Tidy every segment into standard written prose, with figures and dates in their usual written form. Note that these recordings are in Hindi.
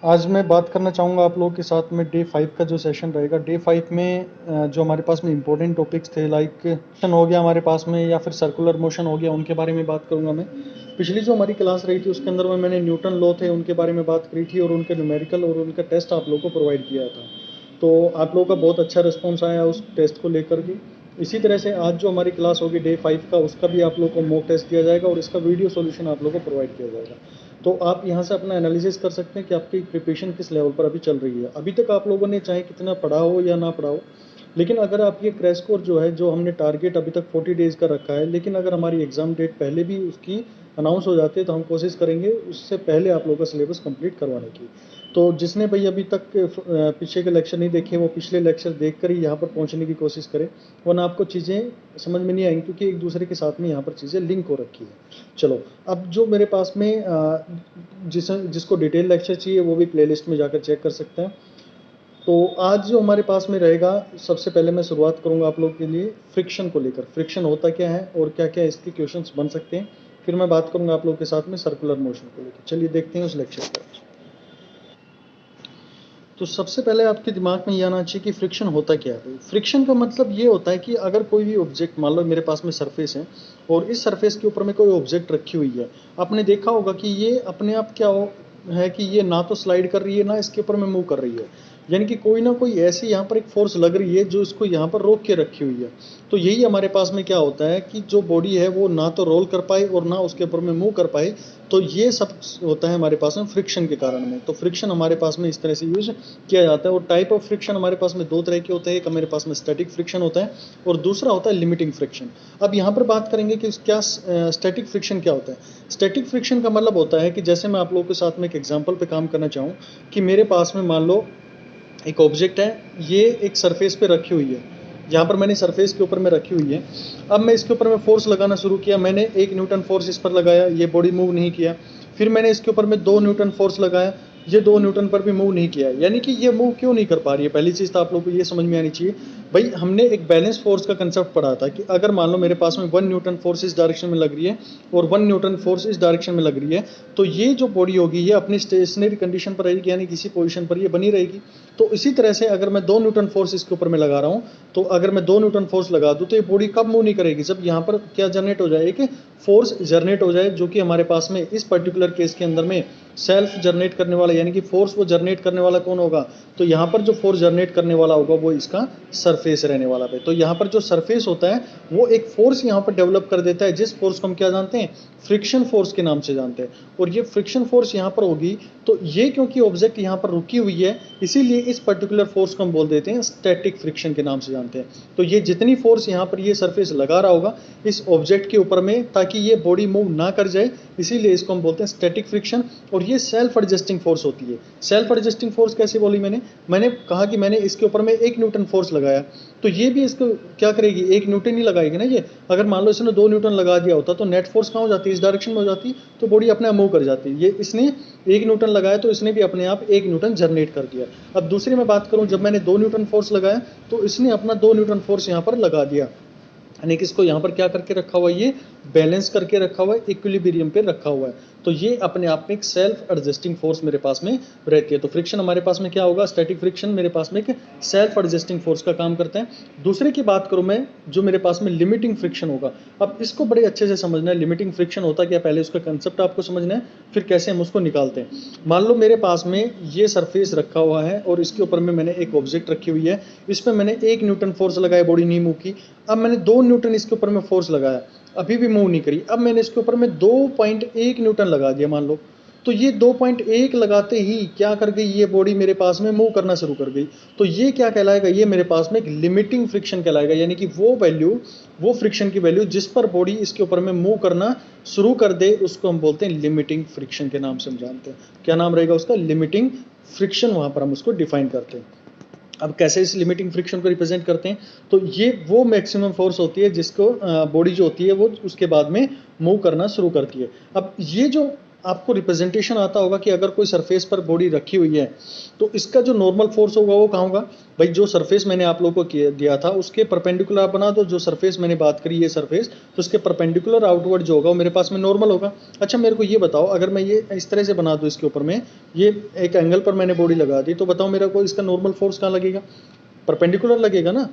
आज मैं बात करना चाहूँगा आप लोगों के साथ में डे 5 का जो सेशन रहेगा। डे 5 में जो हमारे पास में इंपॉर्टेंट टॉपिक्स थे, लाइक मोशन हो गया हमारे पास में, या फिर सर्कुलर मोशन हो गया, उनके बारे में बात करूँगा मैं। पिछली जो हमारी क्लास रही थी उसके अंदर में मैंने न्यूटन लॉ थे उनके बारे में बात करी थी, और उनके न्यूमेरिकल और उनका टेस्ट आप लोगों को प्रोवाइड किया था। तो आप लोगों का बहुत अच्छा रिस्पॉन्स आया उस टेस्ट को लेकर के। इसी तरह से आज जो हमारी क्लास होगी डे 5 का, उसका भी आप लोगों को मॉक टेस्ट दिया जाएगा और इसका वीडियो सॉल्यूशन आप लोगों को प्रोवाइड किया जाएगा। तो आप यहाँ से अपना एनालिसिस कर सकते हैं कि आपकी प्रिपरेशन किस लेवल पर अभी चल रही है। अभी तक आप लोगों ने चाहे कितना पढ़ा हो या ना पढ़ा हो, लेकिन अगर आप ये क्रैश कोर्स जो है, जो हमने टारगेट अभी तक 40 डेज़ का रखा है, लेकिन अगर हमारी एग्ज़ाम डेट पहले भी उसकी अनाउंस हो जाती है तो हम कोशिश करेंगे उससे पहले आप लोगों का सिलेबस कंप्लीट करवाने की। तो जिसने भाई अभी तक पीछे के लेक्चर नहीं देखे, वो पिछले लेक्चर देख कर ही यहाँ पर पहुँचने की कोशिश करें, वरना आपको चीज़ें समझ में नहीं आएंगी, क्योंकि एक दूसरे के साथ में यहाँ पर चीज़ें लिंक हो रखी है। चलो, अब जो मेरे पास में जिसको डिटेल लेक्चर चाहिए वो भी प्लेलिस्ट में जाकर चेक कर सकते हैं। तो आज जो हमारे पास में रहेगा, सबसे पहले मैं शुरुआत करूंगा आप लोगों के लिए फ्रिक्शन को लेकर। फ्रिक्शन होता क्या है और क्या क्या इसके क्वेश्चंस बन सकते हैं, फिर मैं बात करूंगा आप लोगों के साथ में सर्कुलर मोशन को लेकर। चलिए देखते हैं उस लेक्चर पर। तो सबसे पहले आपके दिमाग में ये आना चाहिए कि फ्रिक्शन होता क्या है। फ्रिक्शन का मतलब ये होता है कि अगर कोई भी ऑब्जेक्ट, मान लो मेरे पास में सरफेस है और इस सरफेस के ऊपर में कोई ऑब्जेक्ट रखी हुई है, आपने देखा होगा कि ये अपने आप क्या है कि ये ना तो स्लाइड कर रही है ना इसके ऊपर में मूव कर रही है, यानी कि कोई ना कोई ऐसी यहाँ पर एक फोर्स लग रही है जो इसको यहाँ पर रोक के रखी हुई है। तो यही हमारे पास में क्या होता है कि जो बॉडी है वो ना तो रोल कर पाए और ना उसके ऊपर में मूव कर पाए। तो ये सब होता है हमारे पास में फ्रिक्शन के कारण में। तो फ्रिक्शन हमारे पास में इस तरह से यूज किया जाता है। और टाइप ऑफ फ्रिक्शन हमारे पास में दो तरह के होते हैं। एक हमारे पास में स्टैटिक फ्रिक्शन होता है और दूसरा होता है लिमिटिंग फ्रिक्शन। अब यहाँ पर बात करेंगे कि क्या स्टैटिक फ्रिक्शन क्या होता है। स्टैटिक फ्रिक्शन का मतलब होता है कि जैसे मैं आप लोगों के साथ में एक एग्जाम्पल पे काम करना चाहूँ कि मेरे पास में मान लो एक ऑब्जेक्ट है, ये एक सरफेस पे रखी हुई है, यहाँ पर मैंने सरफेस के ऊपर में रखी हुई है। अब मैं इसके ऊपर में फोर्स लगाना शुरू किया, मैंने 1 न्यूटन फोर्स इस पर लगाया, ये बॉडी मूव नहीं किया। फिर मैंने इसके ऊपर में 2 न्यूटन फोर्स लगाया, ये 2 न्यूटन पर भी मूव नहीं किया। यानी कि ये मूव क्यों नहीं कर पा रही है। पहली चीज़ तो आप लोगों को ये समझ में आनी चाहिए, भाई हमने एक बैलेंस फोर्स का कंसेप्ट पढ़ा था कि अगर मान लो मेरे पास में 1 न्यूटन फोर्स इस डायरेक्शन में लग रही है और 1 न्यूटन फोर्स इस डायरेक्शन में लग रही है, तो ये जो बॉडी होगी ये अपनी स्टेशनरी कंडीशन पर रहेगी, यानी किसी पोजीशन पर ये बनी रहेगी। तो इसी तरह से अगर मैं 2 न्यूटन फोर्स इसके ऊपर में लगा रहा हूँ, तो अगर मैं 2 न्यूटन फोर्स लगा दूँ तो ये बॉडी कब मूव नहीं करेगी, जब यहाँ पर क्या जनरेट हो जाए, एक फोर्स जनरेट हो जाए, जो कि हमारे पास में इस पर्टिकुलर केस के अंदर में सेल्फ जनरेट करने वाला, यानी कि फोर्स वो जनरेट करने वाला कौन होगा, तो यहाँ पर जो फोर्स जनरेट करने वाला होगा वो इसका सरफेस रहने वाला है। तो यहाँ पर जो सरफेस होता है वो एक फोर्स यहाँ पर डेवलप कर देता है, जिस फोर्स को हम क्या जानते हैं, फ्रिक्शन फोर्स के नाम से जानते हैं। और ये फ्रिक्शन फोर्स यहाँ पर होगी, तो ये क्योंकि ऑब्जेक्ट यहाँ पर रुकी हुई है, इसीलिए इस पर्टिकुलर फोर्स को हम बोल देते हैं स्टैटिक फ्रिक्शन के नाम से जानते हैं। तो ये जितनी फोर्स यहाँ पर ये सरफेस लगा रहा होगा इस ऑब्जेक्ट के ऊपर में, ताकि ये बॉडी मूव ना कर जाए, इसीलिए इसको हम बोलते हैं स्टैटिक फ्रिक्शन। और ये सेल्फ एडजस्टिंग फोर्स होती है। सेल्फ एडजस्टिंग फोर्स कैसे बोली मैंने कहा कि मैंने इसके ऊपर में 1 न्यूटन फोर्स लगाया, तो ये भी इसको क्या करेगी, 1 न्यूटन ही लगाएगी ना। ये अगर मान लो इसने 2 न्यूटन लगा दिया होता तो नेट फोर्स कहाँ हो जाती है, इस डायरेक्शन में हो जाती, तो बॉडी अपने आप मूव कर जाती है। ये इसने 1 न्यूटन लगाया तो इसने भी अपने आप 1 न्यूटन जनरेट कर दिया। अब दूसरी मैं बात करूं, जब मैंने 2 न्यूटन फोर्स लगाया तो इसने अपना 2 न्यूटन फोर्स यहाँ पर लगा दिया, यानी कि इसको यहाँ पर क्या करके रखा हुआ है, ये बैलेंस करके रखा हुआ है, इक्विलिब्रियम पे रखा हुआ है। तो ये अपने आप में एक सेल्फ एडजस्टिंग फोर्स मेरे पास में रहती है। तो फ्रिक्शन हमारे पास में क्या होगा, स्टैटिक फ्रिक्शन मेरे पास में एक सेल्फ एडजस्टिंग फोर्स का काम करता है। दूसरे की बात करूं मैं, जो मेरे पास में लिमिटिंग फ्रिक्शन होगा। अब इसको बड़े अच्छे से समझना है, लिमिटिंग फ्रिक्शन होता क्या, पहले उसका कंसेप्ट आपको समझना है, फिर कैसे हम उसको निकालते हैं। मान लो मेरे पास में ये सरफेस रखा हुआ है और इसके ऊपर में मैंने एक ऑब्जेक्ट रखी हुई है, इस पर मैंने 1 न्यूटन फोर्स लगाया, बॉडी नहीं मूव की। अब मैंने 2 न्यूटन इसके ऊपर में फोर्स लगाया, अभी भी मूव नहीं करी। अब मैंने इसके ऊपर में 2.1 न्यूटन लगा दिया मान लो, तो ये 2.1 लगाते ही क्या कर गई, ये बॉडी मेरे पास में मूव करना शुरू कर गई। तो ये क्या कहलाएगा, ये मेरे पास में एक लिमिटिंग फ्रिक्शन कहलाएगा, यानी कि वो वैल्यू, वो फ्रिक्शन की वैल्यू जिस पर बॉडी इसके ऊपर में मूव करना शुरू कर दे, उसको हम बोलते हैं लिमिटिंग फ्रिक्शन के नाम से हम जानते हैं। क्या नाम रहेगा उसका, लिमिटिंग फ्रिक्शन, वहां पर हम उसको डिफाइन करते हैं। अब कैसे इस लिमिटिंग फ्रिक्शन को रिप्रेजेंट करते हैं, तो ये वो मैक्सिमम फोर्स होती है जिसको बॉडी जो होती है वो उसके बाद में मूव करना शुरू करती है। अब ये जो आपको रिप्रेजेंटेशन आता होगा कि अगर कोई सरफेस पर बॉडी रखी हुई है तो इसका जो नॉर्मल फोर्स होगा वो कहाँ होगा भाई, जो सरफेस मैंने आप लोगों को दिया था उसके परपेंडिकुलर आप बना दो, जो सरफेस मैंने बात करी ये सरफेस, तो उसके परपेंडिकुलर आउटवर्ड जो होगा वो मेरे पास में नॉर्मल होगा। अच्छा मेरे को ये बताओ, अगर मैं ये इस तरह से बना दूँ इसके ऊपर में, ये एक एंगल पर मैंने बॉडी लगा दी, तो बताओ मेरे को इसका नॉर्मल फोर्स कहाँ लगेगा, परपेंडिकुलर लगेगा ना।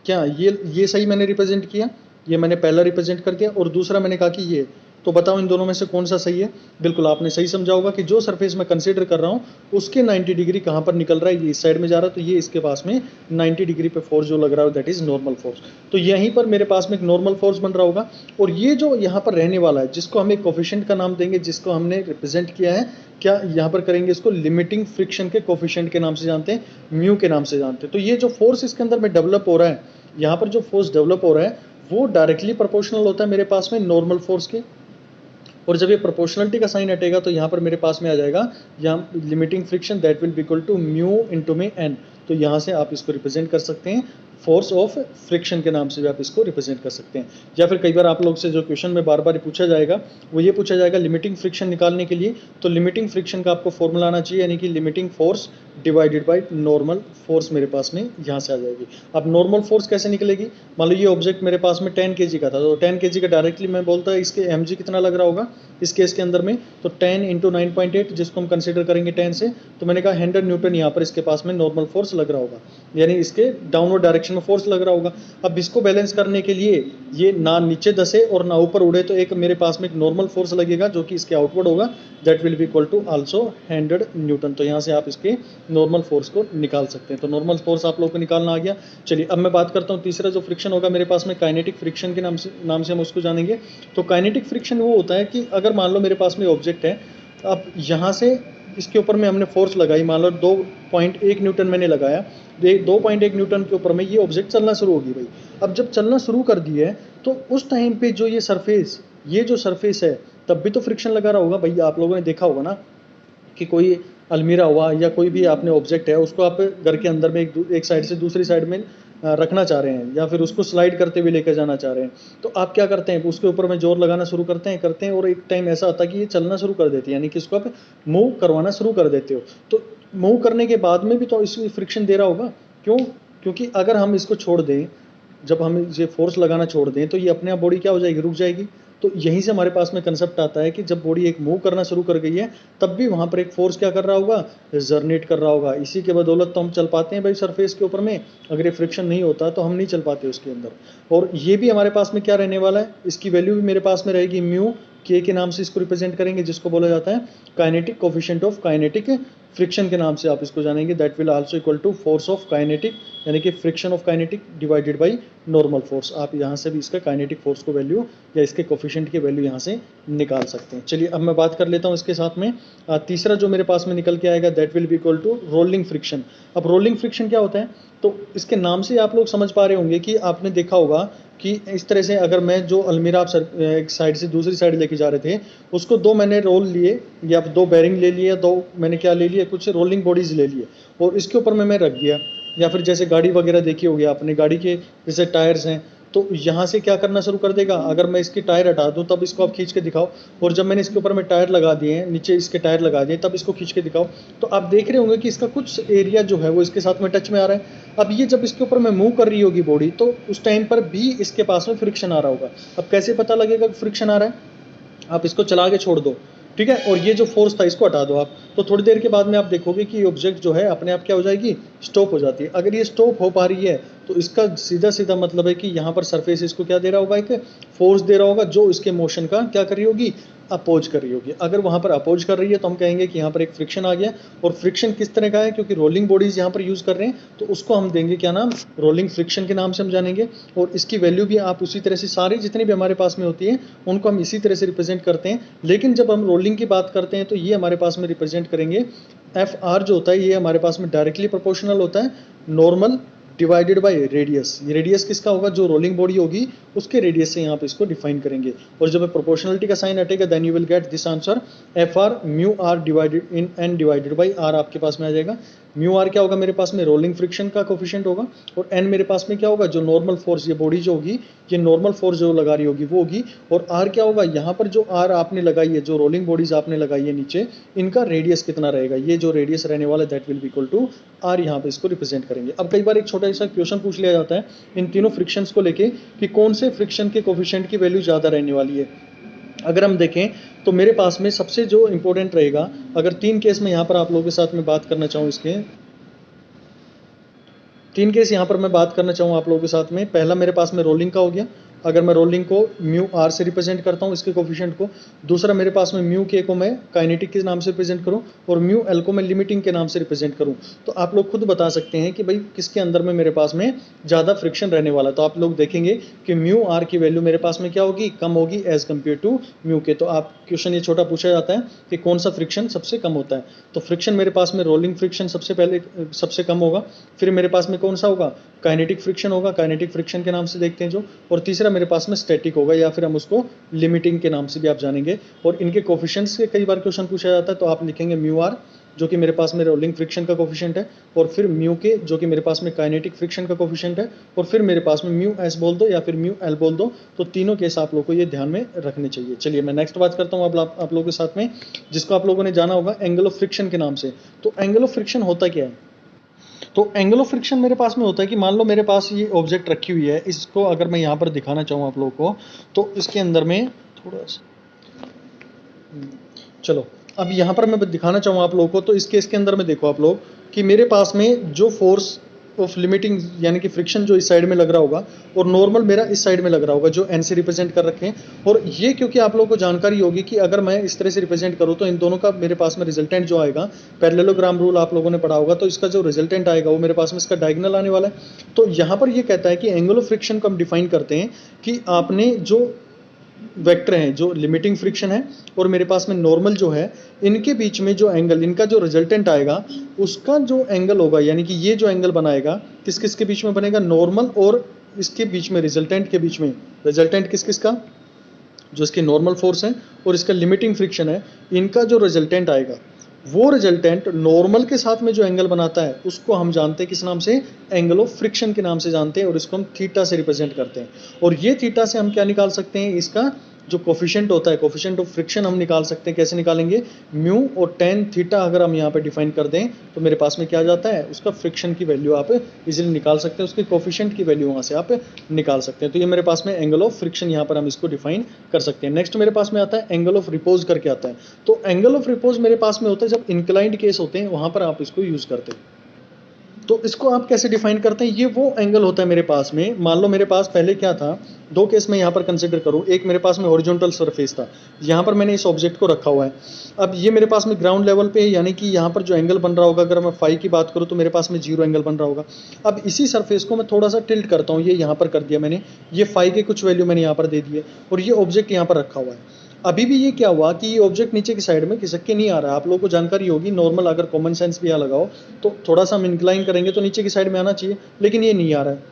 क्या ये सही मैंने रिप्रेजेंट किया, ये मैंने पहला रिप्रेजेंट कर दिया और दूसरा मैंने कहा कि ये, तो बताओ इन दोनों में से कौन सा सही है। बिल्कुल आपने सही समझा होगा कि जो सरफेस मैं कंसीडर कर रहा हूँ उसके 90 डिग्री कहाँ पर निकल रहा है, ये इस साइड में जा रहा है, तो ये इसके पास में 90 डिग्री पे फोर्स जो लग रहा है दैट इज नॉर्मल फोर्स। तो यहीं पर मेरे पास में एक नॉर्मल फोर्स बन रहा होगा। और ये जो यहाँ पर रहने वाला है जिसको हम एक कोफिशिएंट का नाम देंगे, जिसको हमने रिप्रेजेंट किया है, क्या यहाँ पर करेंगे इसको लिमिटिंग फ्रिक्शन के कोफिशिएंट के नाम से जानते हैं, म्यू के नाम से जानते हैं। तो ये जो फोर्स इसके अंदर में डेवलप हो रहा है, यहाँ पर जो फोर्स डेवलप हो रहा है वो डायरेक्टली प्रोपोर्शनल होता है मेरे पास में नॉर्मल फोर्स के। और जब ये प्रोपोर्शनलिटी का साइन हटेगा तो यहाँ पर मेरे पास में आ जाएगा यहाँ limiting friction that will be equal to mu into में एन। तो यहाँ से आप इसको रिप्रेजेंट कर सकते हैं फोर्स ऑफ फ्रिक्शन के नाम से भी आप इसको रिप्रेजेंट कर सकते हैं। या फिर कई बार आप लोग से जो क्वेश्चन में बार बार पूछा जाएगा वो ये पूछा जाएगा लिमिटिंग फ्रिक्शन निकालने के लिए, तो लिमिटिंग फ्रिक्शन का आपको फॉर्मूला आना चाहिए, यानी कि limiting force divided by normal force मेरे पास में यहाँ से आ जाएगी। अब नॉर्मल फोर्स कैसे निकलेगी, मान लो ये ऑब्जेक्ट मेरे पास में 10 kg का था, तो 10 kg का डायरेक्टली मैं बोलता है इसके mg कितना लग रहा होगा इस केस के अंदर में, तो 10 इंटू 9.8 जिसको हम कंसिडर करेंगे 10 से, तो मैंने कहा 100 न्यूटन यहाँ पर इसके पास में नॉर्मल फोर्स लग रहा होगा, यानी इसके डाउनवर्ड डायरेक्शन में फोर्स लग रहा होगा। अब इसको बैलेंस करने के लिए ये ना नीचे धसे और ना ऊपर उड़े, तो एक मेरे पास में एक नॉर्मल फोर्स लगेगा जो कि इसके आउटवर्ड होगा, that will be equal to also 100 newton. तो यहाँ से आप इसके नॉर्मल फोर्स को निकाल सकते हैं। तो नॉर्मल फोर्स आप लोगों को निकालना आ गया। चलिए अब मैं बात करता हूँ तीसरा जो फ्रिक्शन होगा मेरे पास में, काइनेटिक फ्रिक्शन के नाम से हम उसको जानेंगे। तो काइनेटिक फ्रिक्शन वो होता है कि अगर मान लो मेरे पास में ऑब्जेक्ट है, अब यहाँ से इसके ऊपर में हमने फोर्स लगाई, मान लो 2.1 न्यूटन मैंने लगाया, 2.1 न्यूटन के ऊपर में ये ऑब्जेक्ट चलना शुरू होगी भाई। अब जब चलना शुरू कर दिया है तो उस टाइम पे जो ये जो सरफेस है तब भी तो फ्रिक्शन लगा रहा होगा भाई। आप लोगों ने देखा होगा ना कि कोई अलमीरा हुआ या कोई भी आपने ऑब्जेक्ट है उसको आप घर के अंदर में एक साइड से दूसरी साइड में रखना चाह रहे हैं या फिर उसको स्लाइड करते हुए लेकर जाना चाह रहे हैं, तो आप क्या करते हैं, उसके ऊपर में जोर लगाना शुरू करते हैं और एक टाइम ऐसा आता है कि ये चलना शुरू कर देती है, यानी कि इसको आप मूव करवाना शुरू कर देते हो। तो मूव करने के बाद में भी तो इसमें फ्रिक्शन दे रहा होगा, क्यों, क्योंकि अगर हम इसको छोड़ दें, जब हम ये फोर्स लगाना छोड़ दें तो ये अपने आप बॉडी क्या हो जाएगी, रुक जाएगी। तो यहीं से हमारे पास में कंसेप्ट आता है कि जब बॉडी एक मूव करना शुरू कर गई है तब भी वहाँ पर एक फोर्स क्या कर रहा होगा, जर्नेट कर रहा होगा। इसी के बदौलत तो हम चल पाते हैं भाई सरफेस के ऊपर में, अगर ये फ्रिक्शन नहीं होता तो हम नहीं चल पाते उसके अंदर। और ये भी हमारे पास में क्या रहने वाला है, इसकी वैल्यू भी मेरे पास में रहेगी म्यू के नाम से इसको रिप्रेजेंट करेंगे, जिसको बोला जाता है kinetic coefficient of kinetic friction के नाम से आप इसको जानेंगे, that will also equal to force of kinetic, यानी कि friction of kinetic divided by normal force. आप यहाँ से भी इसका काइनेटिक फोर्स को वैल्यू या इसके कोफिशिएंट की वैल्यू यहाँ से निकाल सकते हैं। चलिए अब मैं बात कर लेता हूँ इसके साथ में तीसरा जो मेरे पास में निकल के आएगा, that will be equal to rolling friction. अब रोलिंग फ्रिक्शन क्या होता है, तो इसके नाम से आप लोग समझ पा रहे होंगे कि आपने देखा होगा कि इस तरह से अगर मैं जो अलमीरा आप एक साइड से दूसरी साइड लेके जा रहे थे, उसको दो मैंने रोल लिए या दो बेरिंग ले लिए, दो मैंने क्या ले लिए, कुछ रोलिंग बॉडीज ले लिए और इसके ऊपर में मैं रख दिया। या फिर जैसे गाड़ी वगैरह देखी होगी आपने, गाड़ी के जैसे टायर्स हैं, तो यहाँ से क्या करना शुरू कर देगा, अगर मैं इसकी टायर हटा दूँ तब इसको आप खींच के दिखाओ, और जब मैंने इसके ऊपर में टायर लगा दिए हैं, नीचे इसके टायर लगा दिए तब इसको खींच के दिखाओ, तो आप देख रहे होंगे कि इसका कुछ एरिया जो है वो इसके साथ में टच में आ रहा है। अब ये जब इसके ऊपर में मूव कर रही होगी बॉडी, तो उस टाइम पर भी इसके पास में फ्रिक्शन आ रहा होगा। अब कैसे पता लगेगा फ्रिक्शन आ रहा है, आप इसको चला के छोड़ दो, ठीक है, और ये जो फोर्स था इसको हटा दो आप, तो थोड़ी देर के बाद में आप देखोगे कि ऑब्जेक्ट जो है अपने आप क्या हो जाएगी, स्टॉप हो जाती है। अगर ये स्टॉप हो पा रही है तो इसका सीधा सीधा मतलब है कि यहाँ पर सरफेस इसको क्या दे रहा होगा, एक फोर्स दे रहा होगा जो इसके मोशन का क्या कर रही होगी, अपोज कर रही होगी। अगर वहाँ पर अपोज कर रही है तो हम कहेंगे कि यहाँ पर एक फ्रिक्शन आ गया। और फ्रिक्शन किस तरह का है, क्योंकि रोलिंग बॉडीज यहाँ पर यूज़ कर रहे हैं तो उसको हम देंगे क्या नाम, रोलिंग फ्रिक्शन के नाम से हम जानेंगे। और इसकी वैल्यू भी आप उसी तरह से सारी जितनी भी हमारे पास में होती है उनको हम इसी तरह से रिप्रेजेंट करते हैं। लेकिन जब हम रोलिंग की बात करते हैं तो ये हमारे पास में रिप्रेजेंट करेंगे एफ आर जो होता है, ये हमारे पास में डायरेक्टली प्रोपोर्शनल होता है नॉर्मल डिवाइडेड बाय रेडियस। ये रेडियस किसका होगा, जो रोलिंग बॉडी होगी उसके रेडियस से यहाँ पे इसको डिफाइन करेंगे। और जब प्रोपोर्शनलिटी का साइन हटेगा then you will get this answer F R mu R divided in N divided by R आपके पास में आ जाएगा। म्यू आर क्या होगा मेरे पास में, रोलिंग फ्रिक्शन का कोफिशिएंट होगा, और एन मेरे पास में क्या होगा, जो नॉर्मल फोर्स, ये बॉडी जो होगी ये नॉर्मल फोर्स जो लगा रही होगी वो होगी, और आर क्या होगा, यहाँ पर जो आर आपने लगाई है, जो रोलिंग बॉडीज आपने लगाई है नीचे, इनका रेडियस कितना रहेगा, ये जो रेडियस रहने वाला है that will be equal to R, यहाँ पे इसको रिप्रेजेंट करेंगे। अब कई बार एक छोटा सा क्वेश्चन पूछ लिया जाता है इन तीनों फ्रिक्शंस को लेके कि कौन से फ्रिक्शन के कोफिशिएंट की वैल्यू ज़्यादा रहने वाली है। अगर हम देखें तो मेरे पास में सबसे जो इंपॉर्टेंट रहेगा, अगर 3 केस में यहाँ पर आप लोगों के साथ में बात करना चाहूँ, इसके 3 केस यहाँ पर मैं बात करना चाहूँ आप लोगों के साथ में। पहला मेरे पास में रोलिंग का हो गया, अगर मैं रोलिंग को म्यू आर से रिप्रेजेंट करता हूँ इसके कोफिशिएंट को। दूसरा मेरे पास में म्यू के को मैं काइनेटिक के नाम से रिप्रेजेंट करूँ, और म्यू एल को मैं लिमिटिंग के नाम से रिप्रेजेंट करूँ। तो आप लोग खुद बता सकते हैं कि भाई किसके अंदर में मेरे पास में ज़्यादा फ्रिक्शन रहने वाला है। तो आप लोग देखेंगे कि म्यू आर की वैल्यू मेरे पास में क्या होगी, कम होगी एज कम्पेयर टू म्यू के। तो आप क्वेश्चन ये छोटा पूछा जाता है कि कौन सा फ्रिक्शन सबसे कम होता है, तो फ्रिक्शन मेरे पास में रोलिंग फ्रिक्शन सबसे पहले सबसे कम होगा। फिर मेरे पास में कौन सा होगा, काइनेटिक फ्रिक्शन होगा, काइनेटिक फ्रिक्शन के नाम से देखते हैं जो, और तीसरा मेरे पास में स्टैटिक होगा, या फिर हम उसको लिमिटिंग के नाम से भी आप जानेंगे। और इनके कोफिशिएंट्स के कई बार क्वेश्चन पूछा जाता है, तो आप लिखेंगे म्यू आर जो कि मेरे पास में रोलिंग फ्रिक्शन का कोफिशिएंट है, और फिर म्यू के जो कि मेरे पास में काइनेटिक फ्रिक्शन का कोफिशिएंट है, और फिर मेरे पास में म्यू एस बोल दो या फिर म्यू एल बोल दो। तो तीनों केस आप लोगों को ये ध्यान में रखने चाहिए। चलिए मैं नेक्स्ट बात करता हूँ आप लोगों के साथ में, जिसको आप लोगों ने जाना होगा एंगल ऑफ फ्रिक्शन के नाम से। तो एंगल ऑफ फ्रिक्शन होता क्या है, तो एंगल ऑफ फ्रिक्शन मेरे पास में होता है कि मान लो मेरे पास ये ऑब्जेक्ट रखी हुई है, इसको अगर मैं यहाँ पर दिखाना चाहूँ आप लोगों को, तो इसके अंदर में थोड़ा सा चलो अब यहाँ पर मैं दिखाना चाहूँ आप लोगों को, तो इसके अंदर में देखो आप लोग कि मेरे पास में जो फोर्स ऑफ लिमिटिंग यानी कि फ्रिक्शन जो इस साइड में लग रहा होगा, और नॉर्मल मेरा इस साइड में लग रहा होगा जो एन से रिप्रेजेंट कर रखे हैं। और ये क्योंकि आप लोगों को जानकारी होगी कि अगर मैं इस तरह से रिप्रेजेंट करूँ तो इन दोनों का मेरे पास में रिजल्टेंट जो आएगा, पैरेललोग्राम रूल आप लोगों ने पढ़ा होगा, तो इसका जो रिजल्टेंट आएगा वो मेरे पास में इसका डायगोनल आने वाला है। तो यहाँ पर ये कहता है कि एंगल ऑफ फ्रिक्शन को हम डिफाइन करते हैं कि आपने जो वेक्टर हैं, जो लिमिटिंग फ्रिक्शन है और मेरे पास में नॉर्मल जो है, इनके बीच में जो एंगल, इनका जो रिजल्टेंट आएगा उसका जो एंगल होगा, यानी कि ये जो एंगल बनाएगा किस किस के बीच में बनेगा, नॉर्मल और इसके बीच में, रिजल्टेंट के बीच में। रिजल्टेंट किस किस का, जो इसके नॉर्मल फोर्स है और इसका लिमिटिंग फ्रिक्शन है, इनका जो रिजल्टेंट आएगा वो रिजल्टेंट नॉर्मल के साथ में जो एंगल बनाता है उसको हम जानते हैं किस नाम से, एंगल ऑफ फ्रिक्शन के नाम से जानते हैं, और इसको हम थीटा से रिप्रेजेंट करते हैं। और ये थीटा से हम क्या निकाल सकते हैं, इसका जो कोफिशिएंट होता है, कोफिशिएंट ऑफ फ्रिक्शन हम निकाल सकते हैं। कैसे निकालेंगे, म्यू और टेन थीटा अगर हम यहाँ पे डिफाइन कर दें तो मेरे पास में क्या जाता है, उसका फ्रिक्शन की वैल्यू आप इजीली निकाल सकते हैं, उसके कोफिशिएंट की वैल्यू वहाँ से आप निकाल सकते हैं। तो ये मेरे पास में एंगल ऑफ फ्रिक्शन, यहाँ पर हम इसको डिफाइन कर सकते हैं। नेक्स्ट मेरे पास में आता है एंगल ऑफ रिपोज करके आता है। तो एंगल ऑफ रिपोज मेरे पास में होता है जब इंक्लाइंड केस होते हैं, वहाँ पर आप इसको यूज करते हैं। तो इसको आप कैसे डिफाइन करते हैं, ये वो एंगल होता है मेरे पास में, मान लो मेरे पास पहले क्या था, दो केस में यहाँ पर कंसिडर करूँ। एक मेरे पास में हॉरिजॉन्टल सरफेस था, यहाँ पर मैंने इस ऑब्जेक्ट को रखा हुआ है। अब ये मेरे पास में ग्राउंड लेवल पे है, यानी कि यहाँ पर जो एंगल बन रहा होगा, अगर मैं फाई की बात करूँ तो मेरे पास में 0 एंगल बन रहा होगा। अब इसी सरफेस को मैं थोड़ा सा टिल्ट करता हूँ, ये यहाँ पर कर दिया मैंने, ये फाई के कुछ वैल्यू मैंने यहाँ पर दे दी है, और ये ऑब्जेक्ट यहाँ पर रखा हुआ है। अभी भी ये क्या हुआ कि ये ऑब्जेक्ट नीचे की साइड में खिसक के नहीं आ रहा है। आप लोगों को जानकारी होगी, नॉर्मल अगर कॉमन सेंस भी यहाँ लगाओ तो थोड़ा सा हम इंक्लाइन करेंगे तो नीचे की साइड में आना चाहिए, लेकिन ये नहीं आ रहा है।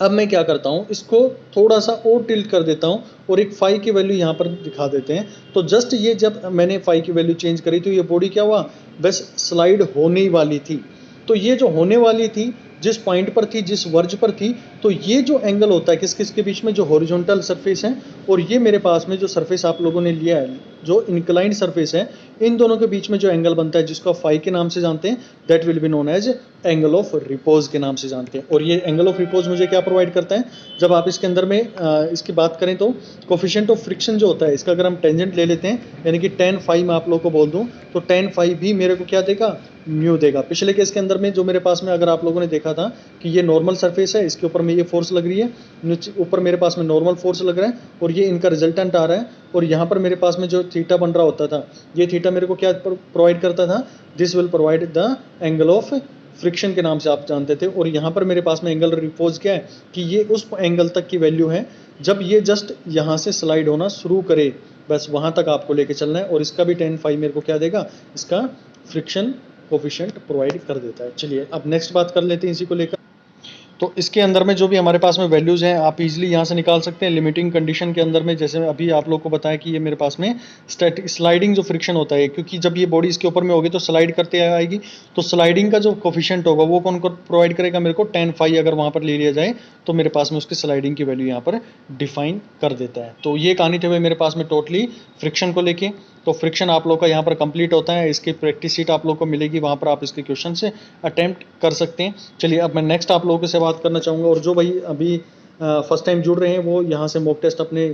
अब मैं क्या करता हूँ, इसको थोड़ा सा और टिल्ट कर देता हूँ और एक फाई की वैल्यू यहाँ पर दिखा देते हैं। तो जस्ट ये जब मैंने फाई की वैल्यू चेंज करी तो ये बॉडी क्या हुआ, बस स्लाइड होने वाली थी। तो ये जो होने वाली थी, जिस पॉइंट पर थी, जिस वर्ज पर थी, तो ये जो एंगल होता है किस किस के बीच में, जो हॉरिजॉन्टल सरफेस है और ये मेरे पास में जो सरफेस आप लोगों ने लिया है, जो इंक्लाइंड सरफेस है, इन दोनों के बीच में जो एंगल बनता है, जिसको फाई के नाम से जानते हैं, that will be known as angle of repose के नाम से जानते हैं। और ये एंगल ऑफ रिपोज मुझे क्या प्रोवाइड करता है, जब आप इसके अंदर में इसकी बात करें तो कोफिशिएंट ऑफ फ्रिक्शन जो होता है, इसका अगर हम टेंजेंट ले लेते हैं, यानी कि tan फाई मैं आप लोगों को बोल दूं, तो tan फाई भी मेरे को क्या देगा, म्यू देगा। पिछले केस के अंदर में जो मेरे पास में, अगर आप लोगों ने देखा था कि ये नॉर्मल सरफेस है, इसके ऊपर में ये फोर्स लग रही है, नीचे ऊपर मेरे पास में नॉर्मल फोर्स लग रहा है, और ये इनका रिजल्टेंट आ रहा है, और यहाँ पर मेरे पास में जो थीटा बन रहा होता था, ये थीटा मेरे को क्या प्रोवाइड करता था, this will provide the angle of friction के नाम से आप जानते थे। और यहाँ पर मेरे पास में एंगल रिपोज क्या है कि ये उस एंगल तक की वैल्यू है जब ये जस्ट यहाँ से स्लाइड होना शुरू करे, बस वहाँ तक आपको लेके चलना है। और इसका भी tan फाई मेरे को क्या देगा, इसका फ्रिक्शन कोफिशिएंट प्रोवाइड कर देता है। चलिए अब नेक्स्ट बात कर लेते हैं इसी को लेकर। तो इसके अंदर में जो भी हमारे पास में वैल्यूज़ हैं आप इजीली यहाँ से निकाल सकते हैं लिमिटिंग कंडीशन के अंदर में। जैसे अभी आप लोग को बताया कि ये मेरे पास में स्लाइडिंग जो फ्रिक्शन होता है, क्योंकि जब ये बॉडी इसके ऊपर में होगी तो स्लाइड करते आएगी, तो स्लाइडिंग का जो कोफिशिएंट होगा वो कौन प्रोवाइड करेगा मेरे को, tan phi अगर वहाँ पर ले लिया जाए तो मेरे पास में उसकी स्लाइडिंग की वैल्यू यहाँ पर डिफाइन कर देता है। तो ये कहानी थे भाई मेरे पास में टोटली फ्रिक्शन को लेके। तो फ्रिक्शन आप लोग का यहाँ पर कंप्लीट होता है, इसकी प्रैक्टिस शीट आप लोग को मिलेगी, वहाँ पर आप इसके क्वेश्चन से अटेम्प्ट कर सकते हैं। चलिए अब मैं नेक्स्ट आप लोगों से बात करना चाहूँगा, और जो भाई अभी फर्स्ट टाइम जुड़ रहे हैं वो यहाँ से मॉक टेस्ट अपने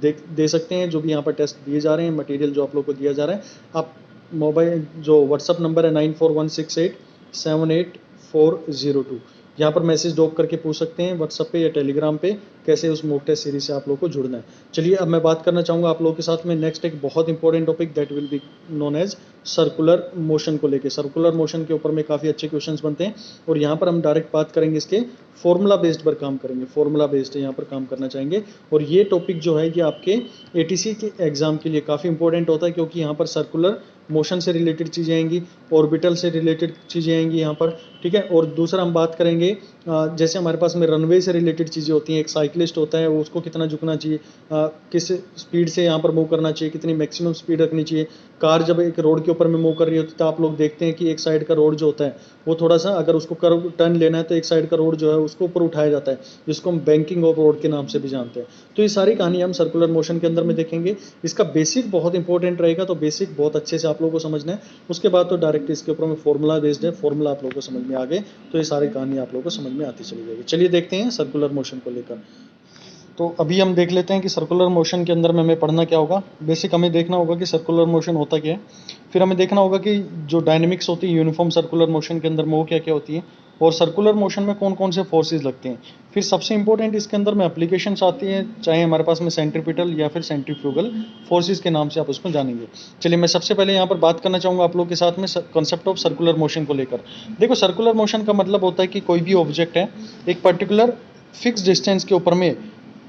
दे सकते हैं। जो भी यहाँ पर टेस्ट दिए जा रहे हैं, मटेरियल जो आप लोग को दिया जा रहा है, आप मोबाइल जो व्हाट्सअप नंबर है 9416878402 यहाँ पर मैसेज ड्रॉप करके पूछ सकते हैं व्हाट्सअप पे या टेलीग्राम पे कैसे उस मॉक टेस्ट सीरीज से आप लोग को जुड़ना है। चलिए अब मैं बात करना चाहूँगा आप लोगों के साथ में नेक्स्ट एक बहुत important topic that will be known as circular motion को लेके। सर्कुलर मोशन के ऊपर में काफ़ी अच्छे क्वेश्चंस बनते हैं, और यहाँ पर हम डायरेक्ट बात करेंगे इसके फॉर्मूला बेस्ड पर काम करेंगे, फॉर्मूला बेस्ड यहाँ पर काम करना चाहेंगे। और ये टॉपिक जो है ये आपके ATC के एग्जाम के लिए काफ़ी इंपॉर्टेंट होता है, क्योंकि यहाँ पर सर्कुलर मोशन से रिलेटेड चीज़ें आएंगी, ऑर्बिटल से रिलेटेड चीज़ें आएंगी यहाँ पर, ठीक है। और दूसरा हम बात करेंगे जैसे हमारे पास में रनवे से रिलेटेड चीज़ें होती हैं, एक साइकिलिस्ट होता है उसको कितना झुकना चाहिए, किस स्पीड से यहाँ पर मूव करना चाहिए, कितनी मैक्सिमम स्पीड रखनी चाहिए। कार जब एक रोड के ऊपर में मूव कर रही होती है तो आप लोग देखते हैं कि एक साइड का रोड जो होता है वो थोड़ा सा, अगर उसको कर्व टर्न लेना है तो एक साइड का रोड जो है उसको ऊपर उठाया जाता है, जिसको हम बैंकिंग ऑफ रोड के नाम से भी जानते हैं। तो ये सारी कहानी हम सर्कुलर मोशन के अंदर में देखेंगे। इसका बेसिक बहुत इंपॉर्टेंट रहेगा, तो बेसिक बहुत अच्छे से आप लोगों को समझना है। उसके बाद तो डायरेक्ट इसके ऊपर में फॉर्मूला बेस्ड है, फॉर्मूला आप लोगों को समझ में आ गए तो ये सारी कहानी आप लोगों को समझ में आती चली जाएगी। चलिए देखते हैं सर्कुलर मोशन को लेकर। तो अभी हम देख लेते हैं कि सर्कुलर मोशन के अंदर में हमें पढ़ना क्या होगा। बेसिक हमें देखना होगा कि सर्कुलर मोशन होता क्या है, फिर हमें देखना होगा कि जो डायनेमिक्स होती है यूनिफॉर्म सर्कुलर मोशन के अंदर में वो क्या क्या होती है, और सर्कुलर मोशन में कौन कौन से फोर्सेस लगते हैं। फिर सबसे इंपॉर्टेंट इसके अंदर में एप्लीकेशंस आती हैं, चाहे हमारे पास में सेंट्रीपिटल या फिर सेंट्रीफ्यूगल फोर्सेस के नाम से आप उसको जानेंगे। चलिए मैं सबसे पहले यहाँ पर बात करना चाहूँगा आप लोग के साथ में कॉन्सेप्ट ऑफ सर्कुलर मोशन को लेकर। देखो सर्कुलर मोशन का मतलब होता है कि कोई भी ऑब्जेक्ट है एक पर्टिकुलर फिक्स डिस्टेंस के ऊपर में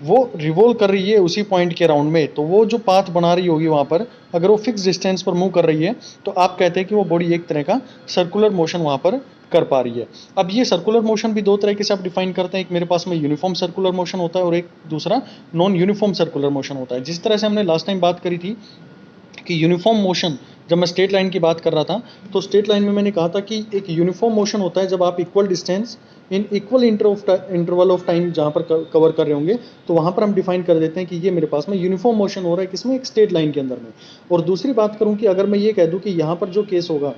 वो रिवॉल्व कर रही है उसी पॉइंट के अराउंड में, तो वो जो पाथ बना रही होगी वहाँ पर, अगर वो फिक्स डिस्टेंस पर मूव कर रही है तो आप कहते हैं कि वो बॉडी एक तरह का सर्कुलर मोशन वहाँ पर कर पा रही है। अब ये सर्कुलर मोशन भी दो तरीके से आप डिफाइन करते हैं, एक मेरे पास में यूनिफॉर्म सर्कुलर मोशन होता है और एक दूसरा नॉन यूनिफॉर्म सर्कुलर मोशन होता है। जिस तरह से हमने लास्ट टाइम बात करी थी कि यूनिफॉर्म मोशन, जब मैं स्ट्रेट लाइन की बात कर रहा था तो स्ट्रेट लाइन में मैंने कहा था कि एक यूनिफॉर्म मोशन होता है जब आप equal distance in equal interval of time जहाँ पर कवर कर रहे होंगे, तो वहाँ पर हम डिफाइन कर देते हैं कि ये मेरे पास में यूनिफॉर्म मोशन हो रहा है किसमें, एक स्ट्रेट लाइन के अंदर में। और दूसरी बात करूँ कि अगर मैं ये कह दूँ कि यहाँ पर जो केस होगा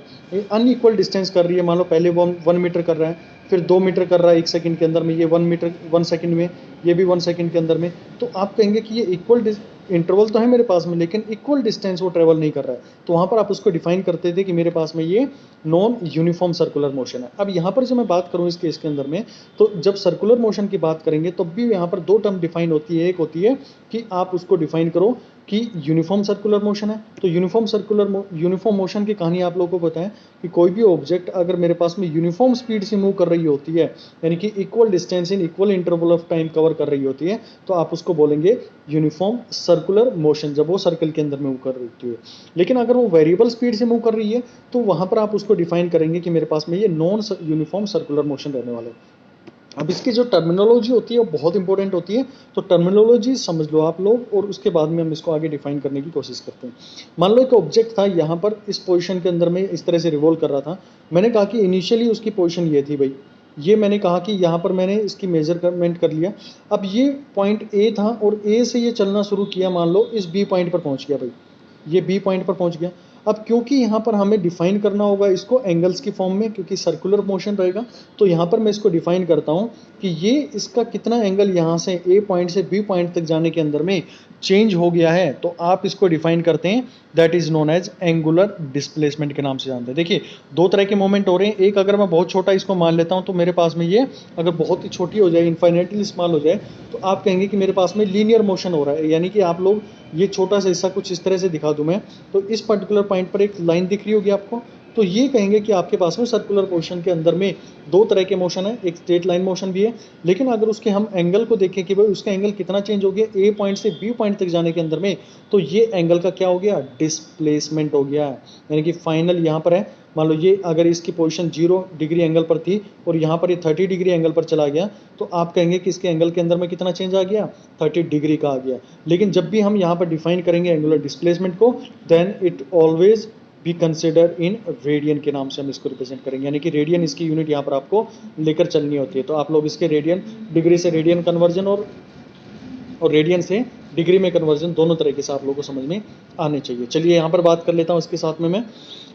अनइक्वल डिस्टेंस कर रही है, मान लो पहले वो 1 मीटर कर रहा है, फिर 2 मीटर कर रहा है 1 सेकंड के अंदर में, ये 1 मीटर 1 सेकंड में, ये भी 1 सेकंड के अंदर में, तो आप कहेंगे कि ये इक्वल इंटरवल तो है मेरे पास में लेकिन इक्वल डिस्टेंस वो ट्रेवल नहीं कर रहा है, तो वहाँ पर आप उसको डिफाइन करते थे कि मेरे पास में ये नॉन यूनिफॉर्म सर्कुलर मोशन है। अब यहाँ पर जो मैं बात करूँ इस केस के अंदर में, तो जब सर्कुलर मोशन की बात करेंगे तब भी यहाँ पर दो टर्म डिफाइन होती है। एक होती है कि आप उसको डिफाइन करो कि यूनिफॉर्म सर्कुलर मोशन है, तो यूनिफॉर्म मोशन की कहानी आप लोगों को बताएं कि कोई भी ऑब्जेक्ट अगर मेरे पास में यूनिफॉर्म स्पीड से मूव कर रही होती है, यानी कि equal distance in equal interval of time cover कर रही होती है, तो आप उसको बोलेंगे यूनिफॉर्म सर्कुलर मोशन, जब वो सर्कल के अंदर मूव कर रही होती है। लेकिन अगर वो वेरिएबल स्पीड से मूव कर रही है तो वहां पर आप उसको डिफाइन करेंगे कि मेरे पास में ये नॉन यूनिफॉर्म सर्कुलर मोशन रहने वाले। अब इसकी जो टर्मिनोलॉजी होती है वो बहुत इंपॉर्टेंट होती है, तो टर्मिनोलॉजी समझ लो आप लोग और उसके बाद में हम इसको आगे डिफाइन करने की कोशिश करते हैं। मान लो एक ऑब्जेक्ट था यहाँ पर इस पोजीशन के अंदर में इस तरह से रिवॉल्व कर रहा था, मैंने कहा कि इनिशियली उसकी पोजीशन ये थी भाई, ये मैंने कहा कि यहाँ पर मैंने इसकी मेजरमेंट कर लिया। अब ये पॉइंट ए था और ए से ये चलना शुरू किया, मान लो इस बी पॉइंट पर पहुँच गया भाई, ये बी पॉइंट पर पहुँच गया। अब क्योंकि यहाँ पर हमें डिफाइन करना होगा इसको एंगल्स की फॉर्म में, क्योंकि सर्कुलर मोशन रहेगा, तो यहाँ पर मैं इसको डिफाइन करता हूँ कि ये इसका कितना एंगल यहाँ से ए पॉइंट से बी पॉइंट तक जाने के अंदर में चेंज हो गया है, तो आप इसको डिफाइन करते हैं that is known as angular displacement के नाम से जानते हैं। देखिए दो तरह के मोमेंट हो रहे हैं, एक अगर मैं बहुत छोटा इसको मान लेता हूँ तो मेरे पास में ये अगर बहुत ही छोटी हो जाए, इन्फाइनेटली स्मॉल हो जाए, तो आप कहेंगे कि मेरे पास में लीनियर मोशन हो रहा है। यानी कि आप लोग ये छोटा सा हिस्सा कुछ इस तरह से दिखा दूं मैं, तो इस पर्टिकुलर पॉइंट पर एक लाइन दिख रही होगी आपको, तो ये कहेंगे कि आपके पास में सर्कुलर पोर्शन के अंदर में दो तरह के मोशन है, एक स्ट्रेट लाइन मोशन भी है, लेकिन अगर उसके हम एंगल को देखें कि भाई उसका एंगल कितना चेंज हो गया ए पॉइंट से बी पॉइंट तक जाने के अंदर में, तो ये एंगल का क्या हो गया, डिस्प्लेसमेंट हो गया, यानी कि फाइनल यहाँ पर है, मान लो ये अगर इसकी पोजीशन 0 डिग्री एंगल पर थी और यहाँ पर ये 30 डिग्री एंगल पर चला गया, तो आप कहेंगे कि इसके एंगल के अंदर में कितना चेंज आ गया, 30 डिग्री का आ गया। लेकिन जब भी हम यहाँ पर डिफाइन करेंगे एंगुलर डिस्प्लेसमेंट को, then it always be consider in radian के नाम से हम इसको रिप्रेजेंट करेंगे, यानी कि रेडियन इसकी यूनिट यहाँ पर आपको लेकर चलनी होती है। तो आप लोग इसके रेडियन, डिग्री से रेडियन कन्वर्जन और रेडियन से डिग्री में कन्वर्जन दोनों तरीके से आप लोगों को समझ में आने चाहिए। चलिए यहाँ पर बात कर लेता हूँ इसके साथ में मैं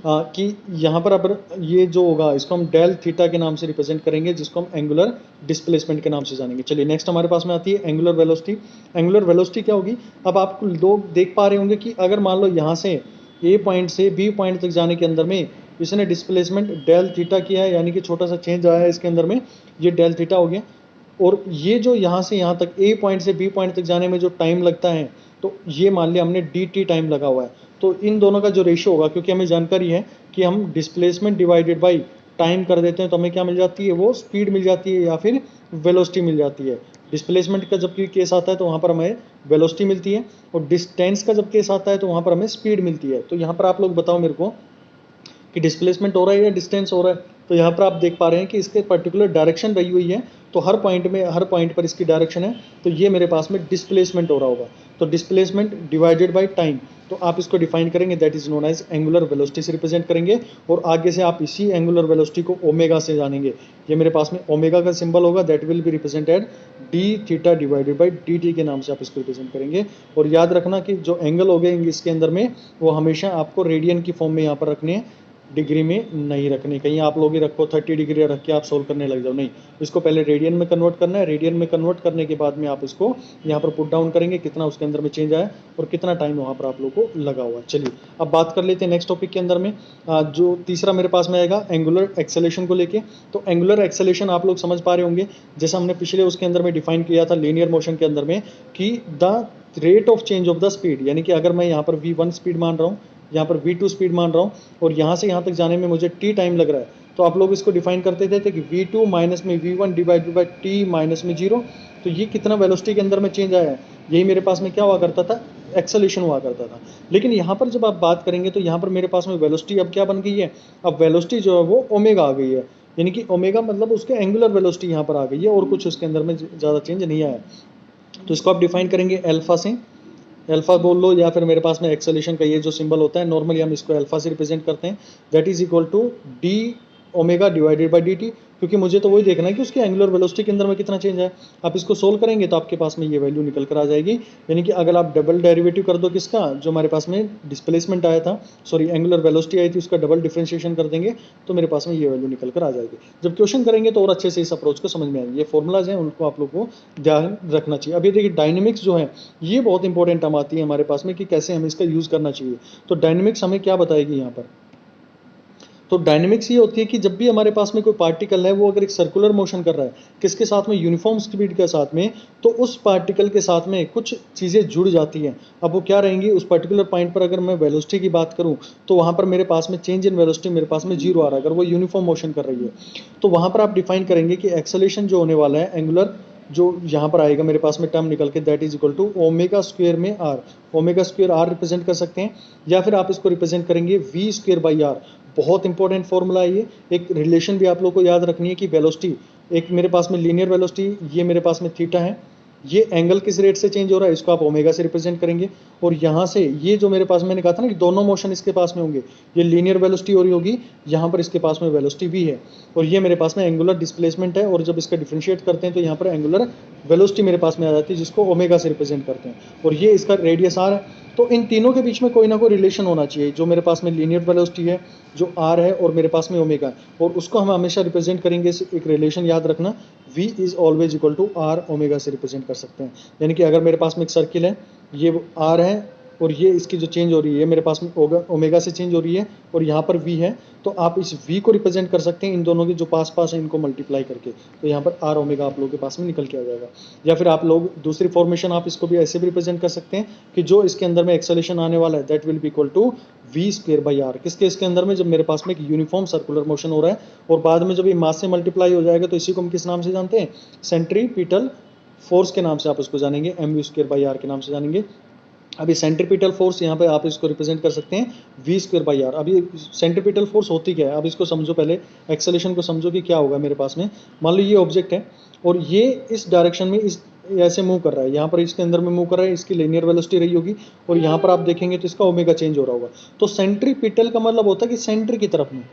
कि यहाँ पर अब ये जो होगा इसको हम डेल थीटा के नाम से रिप्रेजेंट करेंगे, जिसको हम एंगुलर डिस्प्लेसमेंट के नाम से जानेंगे। चलिए नेक्स्ट हमारे पास में आती है एंगुलर वेलोसिटी। एंगुलर वेलोसिटी क्या होगी, अब आप लोग देख पा रहे होंगे कि अगर मान लो यहाँ से ए पॉइंट से बी पॉइंट तक जाने के अंदर में इसने डिस्प्लेसमेंट डेल थीटा किया है, यानी कि छोटा सा चेंज आया है इसके अंदर में, ये डेल थीटा हो गया। और ये जो यहाँ से यहाँ तक ए पॉइंट से बी पॉइंट तक जाने में जो टाइम लगता है, तो ये मान लिया हमने डी टी टाइम लगा हुआ है। तो इन दोनों का जो रेशियो होगा, क्योंकि हमें जानकारी है कि हम डिस्प्लेसमेंट डिवाइडेड बाई टाइम कर देते हैं तो हमें क्या मिल जाती है, वो स्पीड मिल जाती है या फिर वेलोसिटी मिल जाती है। डिस्प्लेसमेंट का जब केस आता है तो वहाँ पर हमें वेलोसिटी मिलती है, और डिस्टेंस का जब केस आता है तो वहाँ पर हमें स्पीड मिलती है। तो यहाँ पर आप लोग बताओ मेरे को कि डिस्प्लेसमेंट हो रहा है या डिस्टेंस हो रहा है। तो यहाँ पर आप देख पा रहे हैं कि इसके पर्टिकुलर डायरेक्शन रही हुई है, तो हर पॉइंट पर इसकी डायरेक्शन है, तो ये मेरे पास में डिस्प्लेसमेंट हो रहा होगा। तो डिस्प्लेसमेंट डिवाइडेड बाय टाइम, तो आप इसको डिफाइन करेंगे, that is known as angular velocity से रिप्रेजेंट करेंगे। और आगे से आप इसी एंगुलर वेलोसिटी को ओमेगा से जानेंगे। ये मेरे पास में ओमेगा का सिंबल होगा, that will be represented D theta divided by D T के नाम से आप इसको रिप्रेजेंट करेंगे। और याद रखना कि जो एंगल हो गए इसके अंदर में, वो हमेशा आपको रेडियन की फॉर्म में यहाँ पर रखने हैं, डिग्री में नहीं रखने। कहीं आप लोग ही रखो 30 डिग्री रख के आप सोल्व करने लग जाओ, नहीं, इसको पहले रेडियन में कन्वर्ट करना है। रेडियन में कन्वर्ट करने के बाद में आप इसको यहाँ पर पुट डाउन करेंगे, कितना उसके अंदर में चेंज आया और कितना टाइम वहाँ पर आप लोग को लगा हुआ। चलिए अब बात कर लेते हैं नेक्स्ट टॉपिक के अंदर में, जो तीसरा मेरे पास में आएगा एंगुलर एक्सेलेरेशन को लेके। तो एंगुलर एक्सेलेरेशन आप लोग समझ पा रहे होंगे, जैसा हमने पिछले उसके अंदर में डिफाइन किया था लीनियर मोशन के अंदर में, कि the rate of change of the speed, यानी कि अगर मैं यहाँ पर v1 स्पीड मान रहा हूँ, यहाँ पर v2 स्पीड मान रहा हूँ, और यहाँ से यहाँ तक जाने में मुझे t टाइम लग रहा है, तो आप लोग इसको डिफाइन करते थे कि v2 माइनस में v1 divided by t minus में 0। तो ये कितना वेलोसिटी के अंदर में चेंज आया है, यही मेरे पास में क्या हुआ करता था, एक्सेलेरेशन हुआ करता था। लेकिन यहाँ पर जब आप बात करेंगे तो यहाँ पर मेरे पास में वेलोसिटी अब क्या बन गई है, अब वेलोसिटी जो है वो ओमेगा आ गई है, यानी कि ओमेगा मतलब उसके एंगुलर वेलोसिटी यहाँ पर आ गई है, और कुछ उसके अंदर में ज़्यादा चेंज नहीं आया। तो इसको आप डिफाइन करेंगे अल्फा से, अल्फा बोल लो, या फिर मेरे पास में एक्सेलेरेशन का ये जो सिंबल होता है नॉर्मली हम इसको अल्फा से रिप्रेजेंट करते हैं, that is equal to D omega divided by D T, क्योंकि मुझे तो वही देखना है कि उसके एंगुलर वेलोसिटी के अंदर में कितना चेंज है। आप इसको सोल्व करेंगे तो आपके पास में ये वैल्यू निकल कर आ जाएगी, यानी कि अगर आप डबल डेरिवेटिव कर दो किसका, जो हमारे पास में डिस्प्लेसमेंट आया था, सॉरी एंगुलर वेलोसिटी आई थी, उसका डबल डिफरेंशिएशन कर देंगे तो मेरे पास में ये वैल्यू निकल कर आ जाएगी। जब क्वेश्चन करेंगे तो और अच्छे से इस अप्रोच को समझ में आएंगे। ये फॉर्मूलाज हैं, उनको आप लोग को ध्यान रखना चाहिए। अभी देखिए डायनेमिक्स जो है ये बहुत इंपॉर्टेंट टर्म आती है हमारे पास में, कि कैसे हमें इसका यूज़ करना चाहिए। तो डायनेमिक्स हमें क्या बताएगी यहाँ पर, तो डायनेमिक्स ये होती है कि जब भी हमारे पास में कोई पार्टिकल है वो अगर एक सर्कुलर मोशन कर रहा है किसके साथ में, यूनिफॉर्म स्पीड के साथ में, तो उस पार्टिकल के साथ में कुछ चीज़ें जुड़ जाती हैं। अब वो क्या रहेंगी, उस पर्टिकुलर पॉइंट पर अगर मैं वेलोसिटी की बात करूं तो वहाँ पर मेरे पास में चेंज इन वेलोसिटी मेरे पास में 0 आ रहा है, अगर वो यूनिफॉर्म मोशन कर रही है। तो वहाँ पर आप डिफाइन करेंगे कि एक्सेलेरेशन जो होने वाला है एंगुलर, जो यहाँ पर आएगा मेरे पास में टर्म निकल के, that is equal to omega square में R, omega square R represent कर सकते हैं, या फिर आप इसको रिप्रेजेंट करेंगे वी स्क्वायर बाई आर। बहुत इंपॉर्टेंट फॉर्मूला है ये। एक रिलेशन भी आप लोग को याद रखनी है कि वेलोसिटी, एक मेरे पास में लीनियर वेलोसिटी, ये मेरे पास में थीटा है, ये एंगल किस रेट से चेंज हो रहा है, इसको आप ओमेगा से रिप्रेजेंट करेंगे। और यहाँ से ये जो मेरे पास मैंने कहा था ना कि दोनों मोशन इसके पास में होंगे, ये लीनियर वेलोसिटी हो रही होगी, यहाँ पर इसके पास में वेलोसिटी भी है, और ये मेरे पास में एंगुलर डिस्प्लेसमेंट है। और जब इसका डिफरेंशिएट करते हैं तो यहाँ पर एंगुलर वेलोसिटी मेरे पास में आ जाती है, जिसको ओमेगा से रिप्रेजेंट करते हैं, और ये इसका रेडियस आर है। तो इन तीनों के बीच में कोई ना कोई रिलेशन होना चाहिए, जो मेरे पास में लीनियर वेलोसिटी है, जो आर है, और मेरे पास में ओमेगा है, और उसको हम हमेशा रिप्रेजेंट करेंगे। एक रिलेशन याद रखना, v is always equal to r omega से रिप्रेजेंट कर सकते हैं। यानी कि अगर मेरे पास में एक सर्किल है, ये आर है और ये इसकी जो चेंज हो रही है मेरे पास में ओमेगा से चेंज हो रही है और यहाँ पर v है, तो आप इस v को रिप्रेजेंट कर सकते हैं इन दोनों के जो पास पास है इनको मल्टीप्लाई करके, तो यहाँ पर r ओमेगा आप लोगों के पास में निकल के आ जाएगा। या फिर आप लोग दूसरी फॉर्मेशन आप इसको भी ऐसे भी रिप्रेजेंट कर सकते हैं कि जो इसके अंदर में एक्सेलेरेशन आने वाला है that will be equal to v square by r। किसके इसके अंदर में, जब मेरे पास में एक यूनिफॉर्म सर्कुलर मोशन हो रहा है और बाद में जब ये मास से मल्टीप्लाई हो जाएगा तो इसी को हम किस नाम से जानते हैं, सेंट्रीपिटल फोर्स के नाम से आप उसको जानेंगे, mv स्क्वायर बाई r के नाम से जानेंगे। अभी सेंट्रीपिटल फोर्स यहाँ पे आप इसको रिप्रेजेंट कर सकते हैं v स्क्वायर बाई आर। अभी सेंट्रीपिटल फोर्स होती क्या है, अब इसको समझो, पहले एक्सेलेरेशन को समझो कि क्या होगा मेरे पास में। मान लो ये ऑब्जेक्ट है और ये इस डायरेक्शन में इस ऐसे मूव कर रहा है, यहाँ पर इसके अंदर में मूव कर रहा है, इसकी लीनियर वेलोसिटी रही होगी और यहाँ पर आप देखेंगे तो इसका ओमेगा चेंज हो रहा होगा। तो सेंट्रीपिटल का मतलब होता है कि सेंटर की तरफ में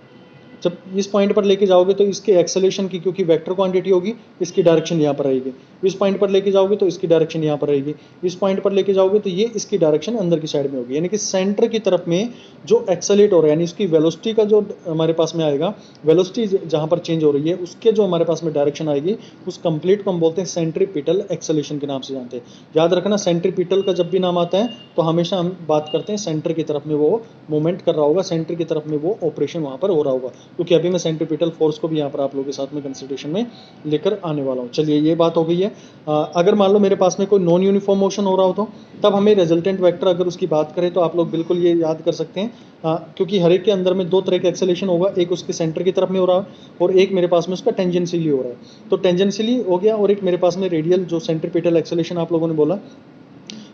जब इस पॉइंट पर लेके जाओगे तो इसके एक्सेलेरेशन की, क्योंकि वेक्टर क्वांटिटी होगी, इसकी डायरेक्शन यहाँ पर रहेगी। इस पॉइंट पर लेके जाओगे तो इसकी डायरेक्शन यहाँ पर रहेगी। इस पॉइंट पर लेके जाओगे तो ये इसकी डायरेक्शन अंदर की साइड में होगी, यानी कि सेंटर की तरफ में जो एक्सेलेरेट हो रहा है, यानी इसकी वेलोसिटी का जो हमारे पास में आएगा, वेलोसिटी जहाँ पर चेंज हो रही है उसके जो हमारे पास में डायरेक्शन आएगी उस कंप्लीट को हम बोलते हैं सेंट्रीपिटल एक्सेलेरेशन के नाम से जानते हैं। याद रखना, सेंट्रीपिटल का जब भी नाम आता है तो हमेशा हम बात करते हैं सेंटर की तरफ में वो मूवमेंट कर रहा होगा, सेंटर की तरफ में वो ऑपरेशन वहाँ पर हो रहा होगा, क्योंकि अभी मैं सेंट्रीपिटल फोर्स को भी यहाँ पर आप लोगों के साथ में कंसिडरेशन में लेकर आने वाला हूँ। चलिए ये बात हो गई है। अगर मान लो मेरे पास में कोई नॉन यूनिफॉर्म मोशन हो रहा हो तो तब हमें रिजल्टेंट वेक्टर अगर उसकी बात करें तो आप लोग बिल्कुल ये याद कर सकते हैं, क्योंकि हर एक के अंदर में दो तरह का एक्सेलेरेशन होगा, एक उसके सेंटर की तरफ में हो रहा है और एक मेरे पास में उसका टेंजेंशियली हो रहा है। तो टेंजेंशियली हो गया और एक मेरे पास में रेडियल जो सेंट्रीपिटल एक्सेलेरेशन आप लोगों ने बोला,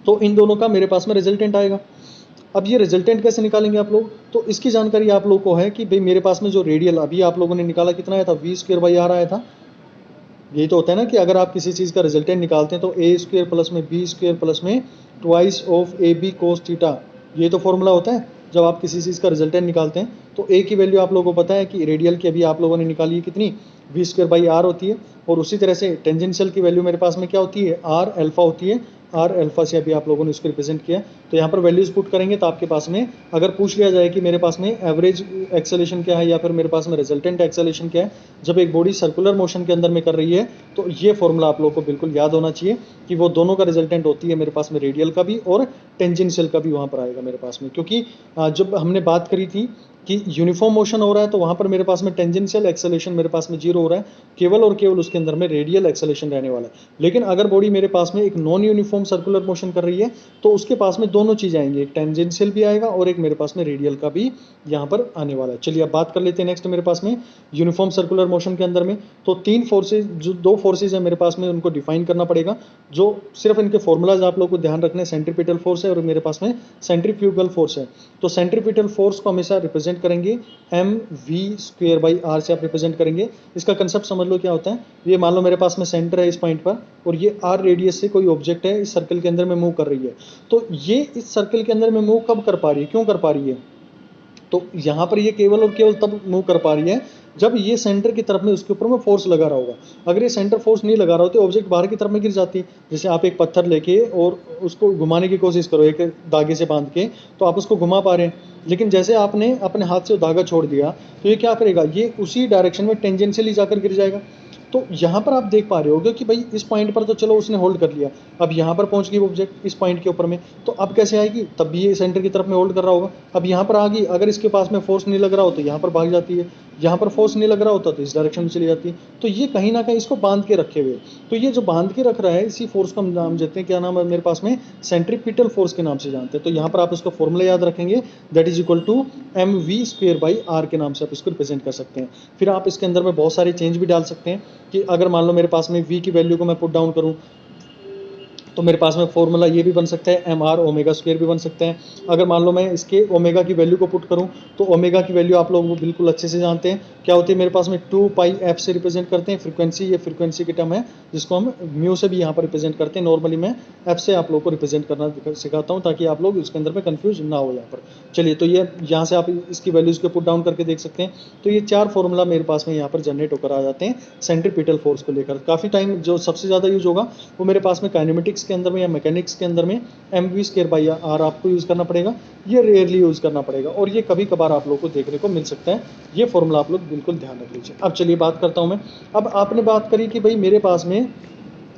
तो इन दोनों का मेरे पास में रिजल्टेंट आएगा। अब ये रिजल्टेंट कैसे निकालेंगे आप लोग, तो इसकी जानकारी आप लोग को है कि भाई मेरे पास में जो रेडियल अभी आप लोगों ने निकाला कितना आया था, v स्क्वायर बाई आर आया था। यही तो होता है ना कि अगर आप किसी चीज़ का रिजल्टेंट निकालते हैं तो a स्क्वायर प्लस में b स्क्वायर प्लस में twice of a b cos theta, ये तो फॉर्मूला होता है जब आप किसी चीज़ का रिजल्टेंट निकालते हैं। तो a की वैल्यू आप लोगों को पता है कि रेडियल की अभी आप लोगों ने निकाली है कितनी, v स्क्वायर बाई आर होती है, और उसी तरह से टेंजेंशियल की वैल्यू मेरे पास में क्या होती है, r अल्फा होती है। आर अल्फा से अभी आप लोगों ने इसको रिप्रेजेंट किया, तो यहाँ पर वैल्यूज पुट करेंगे तो आपके पास में अगर पूछ लिया जाए कि मेरे पास में एवरेज एक्सेलेरेशन क्या है या फिर मेरे पास में रिजल्टेंट एक्सेलेरेशन क्या है जब एक बॉडी सर्कुलर मोशन के अंदर में कर रही है, तो ये फॉर्मूला आप लोगों को बिल्कुल याद होना चाहिए कि वो दोनों का रिजल्टेंट होती है मेरे पास में रेडियल का भी और टेंजेंशियल का भी वहाँ पर आएगा मेरे पास में। क्योंकि जब हमने बात करी थी कि यूनिफॉर्म मोशन हो रहा है तो वहाँ पर मेरे पास में टेंजेंशियल एक्सेलेरेशन मेरे पास में 0 हो रहा है, केवल और केवल उसके अंदर में रेडियल एक्सेलेरेशन रहने वाला है। लेकिन अगर बॉडी मेरे पास में एक नॉन यूनिफॉर्म सर्कुलर मोशन कर रही है तो उसके पास में दोनों चीज़ आएंगी, एक टेंजेंशियल भी आएगा और एक मेरे पास में रेडियल का भी यहाँ पर आने वाला है। चलिए अब बात कर लेते हैं नेक्स्ट मेरे पास में यूनिफॉर्म सर्कुलर मोशन के अंदर में। तो तीन फोर्सेज, जो दो फोर्सेज है मेरे पास में, उनको डिफाइन करना पड़ेगा, जो सिर्फ इनके फॉर्मूलाज आप लोग को ध्यान रखने, सेंट्रीपिटल फोर्स है और मेरे पास में सेंट्रीफ्यूगल फोर्स है। तो सेंट्रीपिटल फोर्स को हमेशा रिप्रेजेंट करेंगे m v square by r से आप रिप्रेजेंट करेंगे। इसका कंसेप्ट समझ लो क्या होता है। ये मान लो मेरे पास में सेंटर है इस पॉइंट पर और ये आर रेडियस से कोई ऑब्जेक्ट है इस सर्कल के अंदर में मूव कर रही है, तो ये इस सर्कल के अंदर में मूव कब कर पा रही है, क्यों कर पा रही है, तो यहाँ पर ये केवल और केवल तब मूव कर पा रही है जब ये सेंटर की तरफ में उसके ऊपर में फोर्स लगा रहा होगा। अगर ये सेंटर फोर्स नहीं लगा रहा हो तो ऑब्जेक्ट बाहर की तरफ में गिर जाती है। जैसे आप एक पत्थर लेके और उसको घुमाने की कोशिश करो एक धागे से बांध के, तो आप उसको घुमा पा रहे हैं, लेकिन जैसे आपने अपने हाथ से धागा छोड़ दिया तो ये क्या करेगा, ये उसी डायरेक्शन में टेंजेंशियली जाकर गिर जाएगा। तो यहाँ पर आप देख पा रहे होगे कि भाई इस पॉइंट पर तो चलो उसने होल्ड कर लिया, अब यहाँ पर पहुँच गई ऑब्जेक्ट इस पॉइंट के ऊपर में, तो अब कैसे आएगी, तब भी ये सेंटर की तरफ में होल्ड कर रहा होगा। अब यहाँ पर आ गई, अगर इसके पास में फोर्स नहीं लग रहा हो तो यहाँ पर भाग जाती है, यहाँ पर फोर्स नहीं लग रहा होता तो इस डायरेक्शन में चली जाती है। तो ये कहीं ना कहीं इसको बांध के रखे हुए, तो ये जो बांध के रख रहा है इसी फोर्स का नाम देते हैं, क्या नाम है मेरे पास में, सेंट्रीपिटल फोर्स के नाम से जानते हैं। तो यहाँ पर आप इसका फॉर्मूला याद रखेंगे, that is equal to m v square by r के नाम से आप इसको रिप्रेजेंट कर सकते हैं। फिर आप इसके अंदर में बहुत सारे चेंज भी डाल सकते हैं कि अगर मान लो मेरे पास में v की वैल्यू को मैं पुट डाउन करूं तो मेरे पास में फॉर्मूला ये भी बन सकता है, एम आर ओमेगा स्क्वायर भी बन सकते हैं। अगर मान लो मैं इसके ओमेगा की वैल्यू को पुट करूं तो ओमेगा की वैल्यू आप लोग बिल्कुल अच्छे से जानते हैं क्या होती है, मेरे पास में 2 पाई एफ से रिप्रेजेंट करते हैं फ्रीक्वेंसी, ये फ्रीक्वेंसी की टर्म है जिसको हम म्यू से भी यहाँ पर रिप्रेजेंट करते हैं। नॉर्मली मैं एफ से आप लोग को रिप्रेजेंट करना सिखाता हूँ ताकि आप लोग इसके अंदर में कन्फ्यूज ना हो यहाँ पर। चलिए, तो ये यहाँ से आप इसकी वैल्यूज़ को पुट डाउन करके देख सकते हैं। तो ये 4 फॉर्मूला मेरे पास में यहाँ पर जनरेट होकर आ जाते हैं सेंट्रीपिटल फोर्स को लेकर। काफ़ी टाइम जो सबसे ज़्यादा यूज होगा वो मेरे पास में काइनेमेटिक्स के अंदर में या मैकेनिक्स के अंदर में m v square by r आपको यूज़ करना पड़ेगा, ये रेयरली यूज़ करना पड़ेगा और ये कभी कभार आप लोग को देखने को मिल सकता है। ये फॉर्मूला आप लोग बिल्कुल ध्यान रख लीजिए। अब चलिए बात करता हूँ मैं। अब आपने बात करी कि भाई मेरे पास में,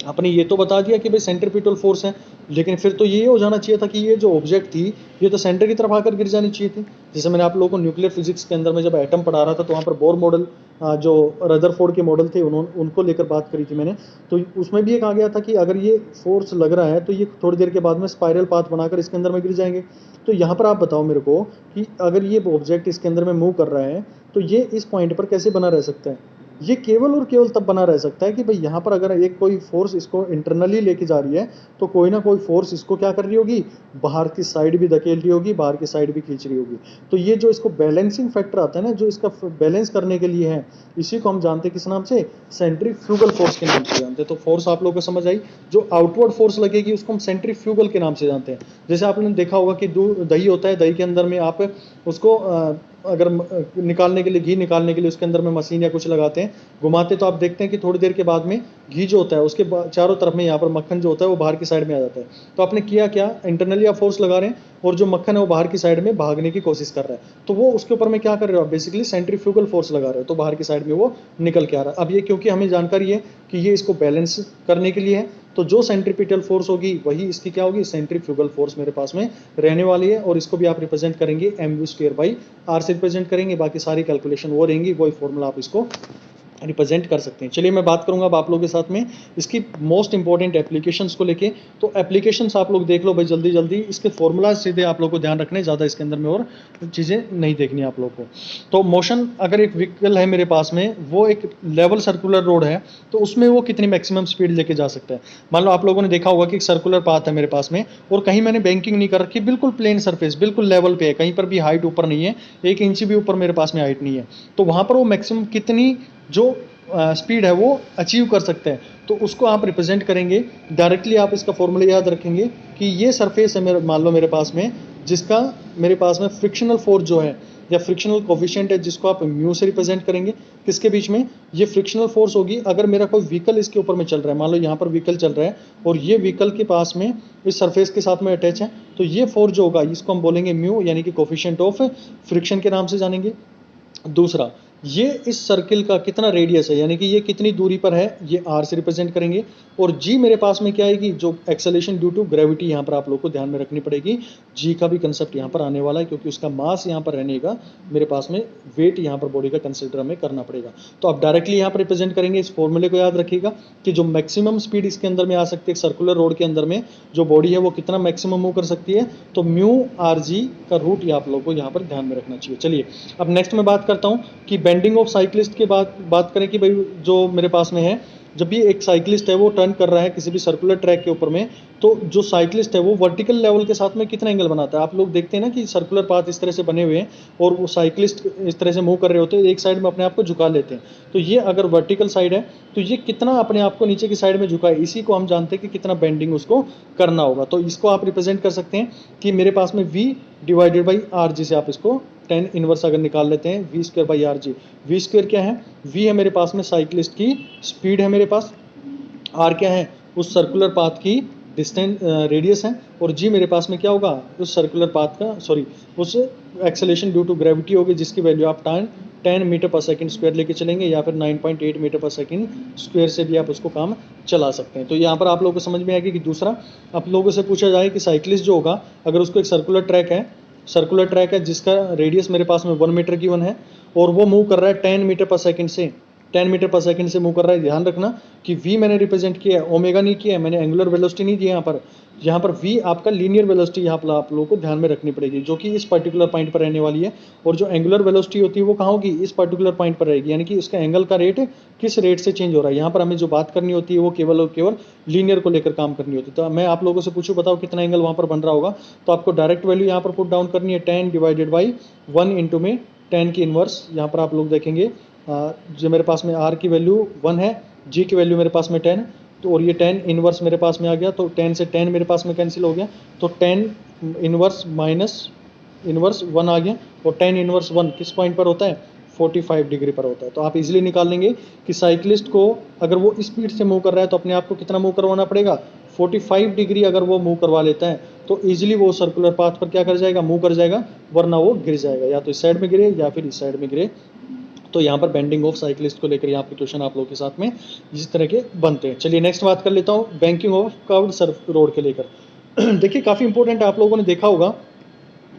आपने ये तो बता दिया कि भाई सेंट्रीपिटल फोर्स है, लेकिन फिर तो ये हो जाना चाहिए था कि ये जो ऑब्जेक्ट थी ये तो सेंटर की तरफ आकर गिर जानी चाहिए थी। जैसे मैंने आप लोगों को न्यूक्लियर फिजिक्स के अंदर में जब एटम पढ़ा रहा था तो वहाँ पर बोर मॉडल, जो रदरफोर्ड के मॉडल थे उन्होंने उनको लेकर बात करी थी मैंने। तो उसमें भी एक आ गया था कि अगर ये फोर्स लग रहा है तो ये थोड़ी देर के बाद में स्पाइरल पाथ बनाकर इसके अंदर में गिर जाएंगे। तो यहाँ पर आप बताओ मेरे को कि अगर ये ऑब्जेक्ट इसके अंदर में मूव कर रहा है तो ये इस पॉइंट पर कैसे बना रह सकता है? ये केवल और केवल तब बना रह सकता है कि भाई यहाँ पर अगर एक कोई फोर्स इसको इंटरनली लेके जा रही है तो कोई ना कोई फोर्स इसको क्या कर रही होगी, बाहर की साइड भी धकेल रही होगी, बाहर की साइड भी खींच रही होगी। तो ये जो इसको बैलेंसिंग फैक्टर आता है ना, जो इसका बैलेंस करने के लिए है, इसी को हम जानते हैं किस नाम से, सेंट्रीफ्यूगल फोर्स के नाम से जानते हैं। तो फोर्स आप लोगों को समझ आई, जो आउटवर्ड फोर्स लगेगी उसको हम सेंट्रीफ्यूगल के नाम से जानते हैं। जैसे आपने देखा होगा कि दही होता है, दही के अंदर में आप उसको अगर निकालने के लिए, घी निकालने के लिए उसके अंदर में मशीन या कुछ लगाते हैं, घुमाते, तो आप देखते हैं कि थोड़ी देर के बाद में घी जो होता है उसके चारों तरफ में यहाँ पर मक्खन जो होता है वो बाहर की साइड में आ जाता है। तो आपने किया क्या, इंटरनली आप फोर्स लगा रहे हैं और जो मक्खन है वो बाहर की साइड में भागने की कोशिश कर रहा है, तो वो उसके ऊपर में क्या कर रहे हो आप, बेसिकली सेंट्रीफ्यूगल फोर्स लगा रहे हो, तो बाहर की साइड में वो निकल के आ रहा है। अब ये क्योंकि हमें जानकारी है कि ये इसको बैलेंस करने के लिए है, तो जो सेंट्रीपिटल फोर्स होगी वही इसकी क्या होगी, सेंट्रीफ्यूगल फोर्स मेरे पास में रहने वाली है। और इसको भी आप रिप्रेजेंट करेंगे mv²/r से रिप्रेजेंट करेंगे, बाकी सारी कैलकुलेशन वो रहेंगी, वही फॉर्मूला आप इसको रिप्रेजेंट कर सकते हैं। चलिए मैं बात करूंगा अब आप लोगों के साथ में इसकी मोस्ट इंपॉर्टेंट एप्लीकेशंस को लेके। तो एप्लीकेशंस आप लोग देख लो भाई जल्दी जल्दी, इसके फॉर्मूला सीधे आप लोग को ध्यान रखने, ज़्यादा इसके अंदर में और चीज़ें नहीं देखनी आप लोग को। तो मोशन, अगर एक व्हीकल है मेरे पास में, वो एक लेवल सर्कुलर रोड है, तो उसमें वो कितनी मैक्सिमम स्पीड लेके जा सकता है। मान लो आप लोगों ने देखा होगा कि एक सर्कुलर पाथ है मेरे पास में और कहीं मैंने बैंकिंग नहीं कर रखी, बिल्कुल प्लेन सर्फेस, बिल्कुल लेवल पे है, कहीं पर भी हाइट ऊपर नहीं है, 1 इंच भी ऊपर मेरे पास में हाइट नहीं है, तो वहाँ पर वो मैक्सिमम कितनी जो स्पीड है वो अचीव कर सकते हैं, तो उसको आप रिप्रेजेंट करेंगे डायरेक्टली। आप इसका फॉर्मूला याद रखेंगे कि ये सरफेस है मेरे, मान लो मेरे पास में, जिसका मेरे पास में फ्रिक्शनल फोर्स जो है या फ्रिक्शनल कोफिशिएंट है, जिसको आप म्यू से रिप्रेजेंट करेंगे, किसके बीच में, ये फ्रिक्शनल फोर्स होगी। अगर मेरा कोई व्हीकल इसके ऊपर में चल रहा है, मान लो यहाँ पर व्हीकल चल रहा है और ये व्हीकल के पास में इस सरफेस के साथ में अटैच है, तो ये फोर्स जो होगा इसको हम बोलेंगे म्यू, यानी कि कोफिशिएंट ऑफ फ्रिक्शन के नाम से जानेंगे। दूसरा, ये इस सर्किल का कितना रेडियस है, यानी कि ये कितनी दूरी पर है, ये r से रिप्रेजेंट करेंगे। और g मेरे पास में क्या आएगी, जो एक्सेलेरेशन ड्यू टू ग्रेविटी, यहाँ पर आप लोग को ध्यान में रखनी पड़ेगी। g का भी कंसेप्ट यहाँ पर आने वाला है, क्योंकि उसका मास यहाँ पर रहने का, मेरे पास में वेट यहाँ पर बॉडी का कंसिडर हमें करना पड़ेगा। तो आप डायरेक्टली यहाँ पर रिप्रेजेंट करेंगे। इस फॉर्मूले को याद रखिएगा कि जो मैक्सिमम स्पीड इसके अंदर में आ सकती है, सर्कुलर रोड के अंदर में जो बॉडी है वो कितना मैक्सिमम मूव कर सकती है, तो म्यू rg का रूट ये आप लोग को यहाँ पर ध्यान में रखना चाहिए। चलिए अब नेक्स्ट मैं बात करता हूँ कि बेंडिंग ऑफ साइक्लिस्ट के बात करें कि भाई जो मेरे पास में है, जब भी एक साइक्लिस्ट है वो टर्न कर रहा है किसी भी सर्कुलर ट्रैक के ऊपर में, तो जो साइक्लिस्ट है वो वर्टिकल लेवल के साथ में कितना एंगल बनाता है। आप लोग देखते हैं ना कि सर्कुलर पाथ इस तरह से बने हुए हैं और वो साइक्लिस्ट इस तरह से मूव कर रहे होते हैं, एक साइड में अपने आप को झुका लेते हैं, तो ये अगर वर्टिकल साइड है तो ये कितना अपने आप को नीचे की साइड में झुकाए, इसी को हम जानते हैं कि कितना बेंडिंग उसको करना होगा। तो इसको आप रिप्रेजेंट कर सकते हैं कि मेरे पास में v/r, जिसे आप इसको tan इनवर्स अगर निकाल लेते हैं, v²/rg। v² क्या है, v है मेरे पास में साइक्लिस्ट की स्पीड है मेरे पास, r क्या है उस सर्कुलर पाथ की डिस्टेंस रेडियस है, और g मेरे पास में क्या होगा, उस सर्कुलर पाथ का, सॉरी उस एक्सेलेरेशन ड्यू टू ग्रेविटी होगी, जिसकी वैल्यू आप 10 मीटर पर सेकंड स्क्वायर लेके चलेंगे, या फिर 9.8 मीटर पर सेकंड स्क्वायर से भी आप उसको काम चला सकते हैं। तो यहाँ पर आप लोगों को समझ में आएगी कि दूसरा, आप लोगों से पूछा जाए कि साइक्लिस्ट जो होगा, अगर उसको एक सर्कुलर ट्रैक है जिसका रेडियस मेरे पास में 1 मीटर की है, और वो मूव कर रहा है 10 मीटर पर सेकंड से, 10 मीटर पर सेकंड से मूव कर रहा है। ध्यान रखना कि v मैंने रिप्रेजेंट किया है, ओमेगा नहीं किया है मैंने, एंगुलर वेलोसिटी नहीं दी यहाँ पर v आपका लीनियर वेलोसिटी यहाँ पर आप लोगों को ध्यान में रखनी पड़ेगी, जो कि इस पर्टिकुलर पॉइंट पर रहने वाली है। और जो एंगुलर वेलोसिटी होती है वो कहाँ होगी, इस पर्टिकुलर पॉइंट पर रहेगी, यानी कि उसका एंगल का रेट किस रेट से चेंज हो रहा है। यहाँ पर हमें जो बात करनी होती है वो केवल और केवल लीनियर को लेकर काम करनी होती है। तो मैं आप लोगों से पूछूँ, बताओ कितना एंगल वहाँ पर बन रहा होगा, तो आपको डायरेक्ट वैल्यू यहाँ पर पुट डाउन करनी है, 10/1 इंटू में 10 की इनवर्स। यहाँ पर आप लोग देखेंगे जो मेरे पास में r की वैल्यू 1 है, g की वैल्यू मेरे पास में 10, तो और ये 10 इनवर्स मेरे पास में आ गया, तो 10 से 10 मेरे पास में कैंसिल हो गया, तो 10 इनवर्स माइनस इनवर्स 1 आ गया, और 10 इनवर्स 1 किस पॉइंट पर होता है, 45 डिग्री पर होता है। तो आप इजीली निकाल लेंगे कि साइक्लिस्ट को अगर वो स्पीड से मूव कर रहा है तो अपने आप को कितना मूव करवाना पड़ेगा, 45 डिग्री अगर वो मूव करवा लेता है तो इजीली वो सर्कुलर पाथ पर क्या कर जाएगा, मूव कर जाएगा, वरना वो गिर जाएगा, या तो इस साइड में गिरे या फिर इस साइड में गिरे। तो यहाँ पर बेंडिंग ऑफ साइक्लिस्ट को लेकर यहाँ पे क्वेश्चन आप लोगों के साथ में इस तरह के बनते हैं। चलिए नेक्स्ट बात कर लेता हूँ banking of curved Surf road के लेकर। देखिए काफ़ी इंपॉर्टेंट है, आप लोगों ने देखा होगा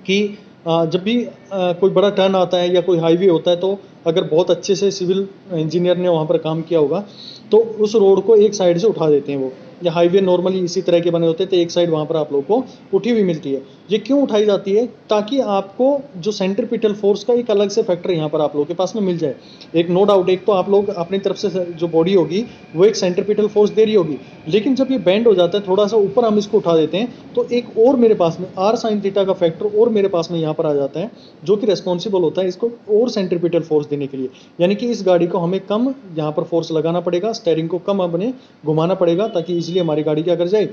कि जब भी कोई बड़ा टर्न आता है या कोई हाईवे होता है, तो अगर बहुत अच्छे से सिविल इंजीनियर ने वहाँ पर काम किया होगा, तो उस रोड को एक साइड से उठा देते हैं वो, या हाईवे नॉर्मली इसी तरह के बने होते हैं, तो एक साइड वहाँ पर आप लोगों को उठी हुई मिलती है। ये क्यों उठाई जाती है? ताकि आपको जो सेंट्रीपिटल फोर्स का एक अलग से फैक्टर यहाँ पर आप लोगों के पास में मिल जाए। एक नो डाउट, एक तो आप लोग अपनी तरफ से जो बॉडी होगी वो एक सेंट्रीपिटल फोर्स दे रही होगी, लेकिन जब ये बेंड हो जाता है थोड़ा सा ऊपर, हम इसको उठा देते हैं, तो एक और मेरे पास में आर साइन थीटा का फैक्टर और मेरे पास में यहाँ पर आ जाता है, जो कि रेस्पॉन्सिबल होता है इसको और सेंट्रीपिटल फोर्स देने के लिए। यानी कि इस गाड़ी को हमें कम यहाँ पर फोर्स लगाना पड़ेगा, स्टेयरिंग को कम अपने घुमाना पड़ेगा, ताकि इजीली हमारी गाड़ी क्या कर जाए,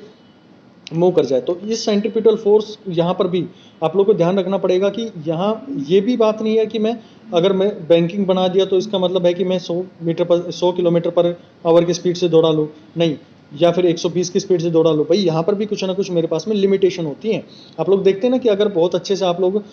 मूव कर जाए। तो इस सेंट्रीपिटल फोर्स यहाँ पर भी आप लोग को ध्यान रखना पड़ेगा कि यहाँ ये भी बात नहीं है कि मैं अगर मैं बैंकिंग बना दिया तो इसका मतलब है कि मैं 100 किलोमीटर पर आवर की स्पीड से दौड़ा लूँ, नहीं, या फिर 120 की स्पीड से दौड़ा लो। भाई यहाँ पर भी कुछ ना कुछ मेरे पास में लिमिटेशन होती है। आप लोग देखते हैं ना कि अगर बहुत अच्छे से आप लोग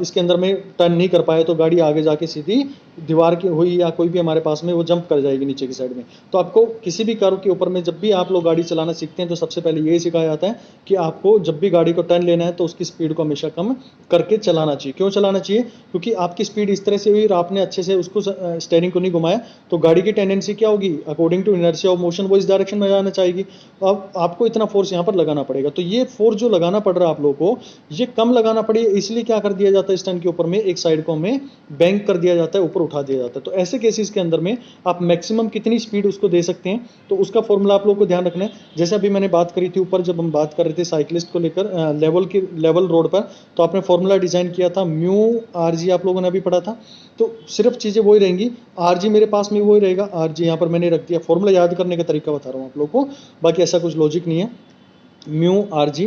इसके अंदर में टर्न नहीं कर पाए, तो गाड़ी आगे जाके सीधी दीवार की हुई या कोई भी हमारे पास में वो जंप कर जाएगी नीचे की साइड में। तो आपको किसी भी कर्व के ऊपर में जब भी आप लोग गाड़ी चलाना सीखते हैं, तो सबसे पहले यही सिखाया जाता है कि आपको जब भी गाड़ी को टर्न लेना है तो उसकी स्पीड को हमेशा कम करके चलाना चाहिए। क्यों चलाना चाहिए? क्योंकि आपकी स्पीड इस तरह से हुई और आपने अच्छे से उसको स्टेयरिंग को नहीं घुमाया, तो गाड़ी की टेंडेंसी क्या होगी, according to inertia of motion वो इस डायरेक्शन में जाना चाहेगी। अब आपको इतना फोर्स यहाँ पर लगाना पड़ेगा। तो ये फोर्स जो लगाना पड़ रहा है आप लोगों को, ये कम लगाना पड़ेगा, इसलिए क्या कर दिया जाता है, इस टर्न के ऊपर में एक साइड को हमें बैंक कर दिया जाता है, ऊपर उठा दिया जाता है। तो ऐसे केसेस के अंदर में आप मैक्सिमम कितनी स्पीड उसको दे सकते हैं, तो उसका फॉर्मूला आप लोगों को ध्यान रखना है। जैसे अभी मैंने बात करी थी ऊपर, जब हम बात कर रहे थे साइकिलिस्ट को लेकर लेवल रोड पर, तो आपने फॉर्मूला डिजाइन किया था म्यू आर जी, आप लोगों ने अभी पढ़ा था। तो सिर्फ चीजें वही रहेंगी, आर जी मेरे पास में वही रहेगा, आर जी यहाँ पर मैंने रख दिया। फॉर्मूला याद करने का तरीका बता रहा हूँ आप लोगों को, बाकी ऐसा कुछ लॉजिक नहीं है। म्यू आर जी,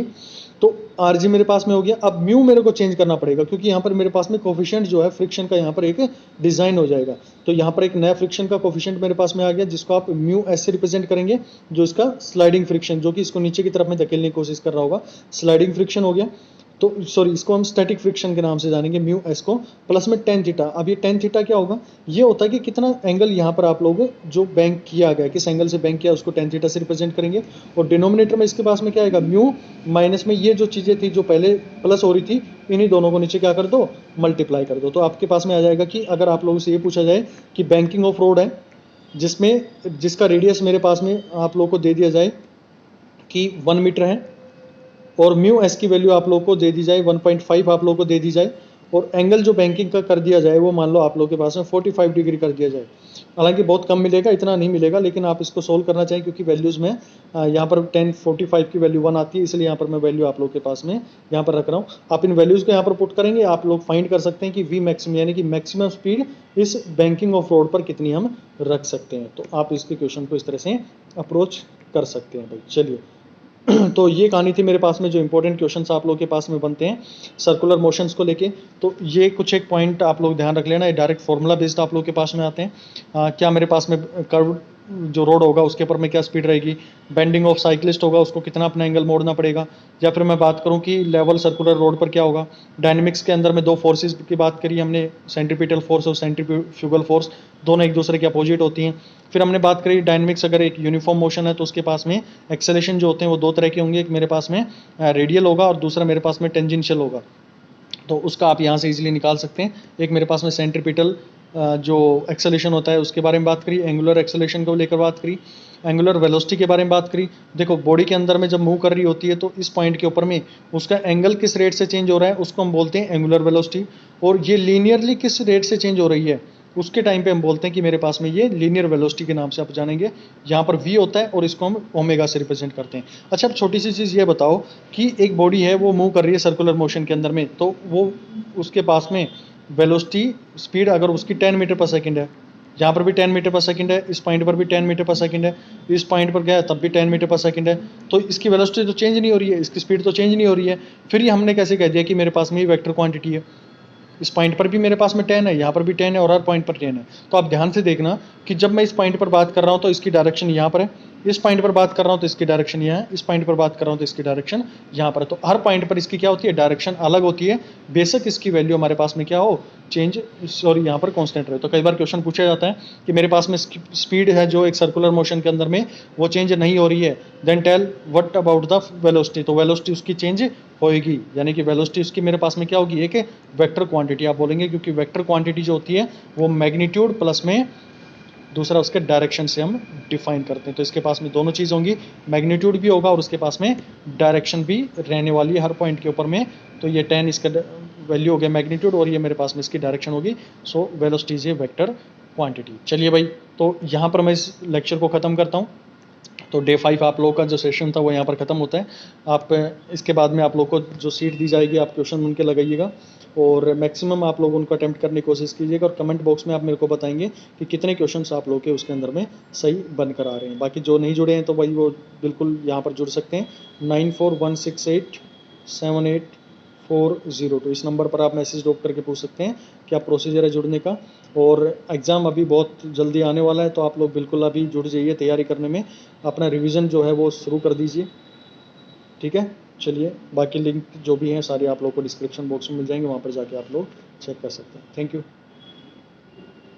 तो आर जी मेरे पास में हो गया। अब म्यू मेरे को चेंज करना पड़ेगा, क्योंकि यहाँ पर मेरे पास में कोफिशिएंट जो है फ्रिक्शन का यहाँ पर एक डिजाइन हो जाएगा। तो यहाँ पर एक नया फ्रिक्शन का कोफिशिएंट मेरे पास में आ गया, जिसको आप म्यू एस से रिप्रेजेंट करेंगे, जो इसका स्लाइडिंग फ्रिक्शन, जो कि इसको नीचे की तरफ में धकेलने की कोशिश कर रहा होगा, स्लाइडिंग फ्रिक्शन हो गया। तो सॉरी, इसको हम स्टैटिक फ्रिक्शन के नाम से जानेंगे, म्यू एस को, प्लस में टेन थीटा। अब ये टेन थीटा क्या होगा, ये होता है कि कितना एंगल यहाँ पर आप लोग जो बैंक किया गया, किस एंगल से बैंक किया, उसको टेन थीटा से रिप्रेजेंट करेंगे। और डिनोमिनेटर में इसके पास में क्या आएगा, म्यू माइनस में ये जो चीज़ें थी जो पहले प्लस हो रही थी, इन्हीं दोनों को नीचे क्या कर दो, मल्टीप्लाई कर दो। तो आपके पास में आ जाएगा कि अगर आप लोगों से ये पूछा जाए कि बैंकिंग ऑफ रोड है, जिसका रेडियस मेरे पास में आप लोग को दे दिया जाए कि 1 मीटर है, और म्यू एस की वैल्यू आप लोग को दे दी जाए 1.5 आप लोग को दे दी जाए, और एंगल जो बैंकिंग का कर दिया जाए वो मान लो आप लोग के पास में 45 डिग्री कर दिया जाए। हालांकि बहुत कम मिलेगा, इतना नहीं मिलेगा, लेकिन आप इसको सोल्व करना चाहिए, क्योंकि वैल्यूज़ में यहाँ पर 1045 की वैल्यू 1 आती है, इसलिए यहाँ पर मैं वैल्यू आप लोग के पास में यहाँ पर रख रहा हूँ। आप इन वैल्यूज़ को यहाँ पर पुट करेंगे, आप लोग फाइंड कर सकते हैं कि वी मैक्सिमम यानी कि मैक्सिमम स्पीड इस बैंकिंग ऑफ रोड पर कितनी हम रख सकते हैं। तो आप इसके क्वेश्चन को इस तरह से अप्रोच कर सकते हैं भाई। चलिए, तो ये कहानी थी मेरे पास में, जो इंपॉर्टेंट क्वेश्चंस आप लोग के पास में बनते हैं सर्कुलर मोशंस को लेके। तो ये कुछ एक पॉइंट आप लोग ध्यान रख लेना, ये डायरेक्ट फॉर्मूला बेस्ड आप लोग के पास में आते हैं। क्या मेरे पास में कर्व जो रोड होगा उसके ऊपर में क्या स्पीड रहेगी, बेंडिंग ऑफ साइकिलिस्ट होगा उसको कितना अपना एंगल मोड़ना पड़ेगा, या फिर मैं बात करूं कि लेवल सर्कुलर रोड पर क्या होगा। डायनेमिक्स के अंदर में दो फोर्सेस की बात करी हमने, सेंट्रीपिटल फोर्स और सेंट्रीफ्यूगल फोर्स, दोनों एक दूसरे के अपोजिट होती हैं। फिर हमने बात करी डायनेमिक्स, अगर एक यूनिफॉर्म मोशन है तो उसके पास में एक्सेलेरेशन जो होते हैं वो दो तरह के होंगे, एक मेरे पास में रेडियल होगा और दूसरा मेरे पास में टेंजेंशियल होगा। तो उसका आप यहाँ से इजीली निकाल सकते हैं। एक मेरे पास में सेंट्रीपिटल जो एक्सेलेरेशन होता है उसके बारे में बात करी, एंगुलर एक्सेलेरेशन को लेकर बात करी, एंगुलर वेलोसिटी के बारे में बात करी। देखो बॉडी के अंदर में जब मूव कर रही होती है तो इस पॉइंट के ऊपर में उसका एंगल किस रेट से चेंज हो रहा है उसको हम बोलते हैं एंगुलर वेलोसिटी, और ये लीनियरली किस रेट से चेंज हो रही है उसके टाइम पे हम बोलते हैं कि मेरे पास में ये लीनियर वेलोसिटी के नाम से आप जानेंगे। यहाँ पर v होता है और इसको हम ओमेगा से रिप्रेजेंट करते हैं। अच्छा, अब छोटी सी चीज़ ये बताओ कि एक बॉडी है वो मूव कर रही है सर्कुलर मोशन के अंदर में, तो वो उसके पास में वेलोसिटी स्पीड अगर उसकी 10 मीटर पर सेकंड है, यहाँ पर भी 10 मीटर पर सेकंड है, इस पॉइंट पर भी 10 मीटर पर सेकंड है, इस पॉइंट पर गया तब भी 10 मीटर पर सेकंड है, तो इसकी वेलोसिटी तो चेंज नहीं हो रही है, इसकी स्पीड तो चेंज नहीं हो रही है। फिर ये हमने कैसे कह दिया कि मेरे पास में ये वेक्टर क्वांटिटी है, इस पॉइंट पर भी मेरे पास में 10 है, यहाँ पर भी 10 है और हर पॉइंट पर 10 है। तो आप ध्यान से देखना कि जब मैं इस पॉइंट पर बात कर रहा हूँ तो इसकी डायरेक्शन यहाँ पर है, इस पॉइंट पर बात कर रहा हूँ तो इसकी डायरेक्शन यहाँ है, इस पॉइंट पर बात कर रहा हूँ तो इसकी डायरेक्शन यहाँ पर है। तो हर पॉइंट पर इसकी क्या होती है, डायरेक्शन अलग होती है, बेशक इसकी वैल्यू हमारे पास में क्या हो, चेंज सॉरी यहाँ पर कांस्टेंट रहे। तो कई बार क्वेश्चन पूछा जाता है कि मेरे पास में स्पीड है जो एक सर्कुलर मोशन के अंदर में वो चेंज नहीं हो रही है, then tell what about the velocity. तो वेलोसिटी उसकी चेंज होएगी, यानी कि वेलोसिटी उसकी मेरे पास में क्या होगी, एक वेक्टर क्वांटिटी आप बोलेंगे, क्योंकि वेक्टर क्वांटिटी जो होती है वो मैग्नीट्यूड प्लस में दूसरा उसके डायरेक्शन से हम डिफाइन करते हैं। तो इसके पास में दोनों चीज़ होंगी, मैग्नीट्यूड भी होगा और उसके पास में डायरेक्शन भी रहने वाली है हर पॉइंट के ऊपर में। तो ये 10 इसका वैल्यू हो गया मैग्नीट्यूड और ये मेरे पास में इसकी डायरेक्शन होगी। So velocity is a vector quantity. चलिए भाई, तो यहाँ पर मैं इस लेक्चर को ख़त्म करता हूँ। तो डे 5 आप लोगों का जो सेशन था वो यहाँ पर ख़त्म होता है। आप इसके बाद में आप लोग को जो सीट दी जाएगी आप क्वेश्चन उनके लगाइएगा और मैक्सिमम आप लोग उनको अटेम्प्ट करने की कोशिश कीजिएगा, और कमेंट बॉक्स में आप मेरे को बताएंगे कि कितने क्वेश्चंस आप लोग के उसके अंदर में सही बनकर आ रहे हैं। बाकी जो नहीं जुड़े हैं तो भाई वो बिल्कुल यहाँ पर जुड़ सकते हैं, 9416878402 इस नंबर पर आप मैसेज ड्रॉप करके पूछ सकते हैं क्या प्रोसीजर है जुड़ने का। और एग्ज़ाम अभी बहुत जल्दी आने वाला है, तो आप लोग बिल्कुल अभी जुड़ जाइए तैयारी करने में, अपना रिवीजन जो है वो शुरू कर दीजिए, ठीक है। चलिए, बाकी लिंक जो भी हैं सारे आप लोग को डिस्क्रिप्शन बॉक्स में मिल जाएंगे, वहाँ पर जाके आप लोग चेक कर सकते हैं। Thank you.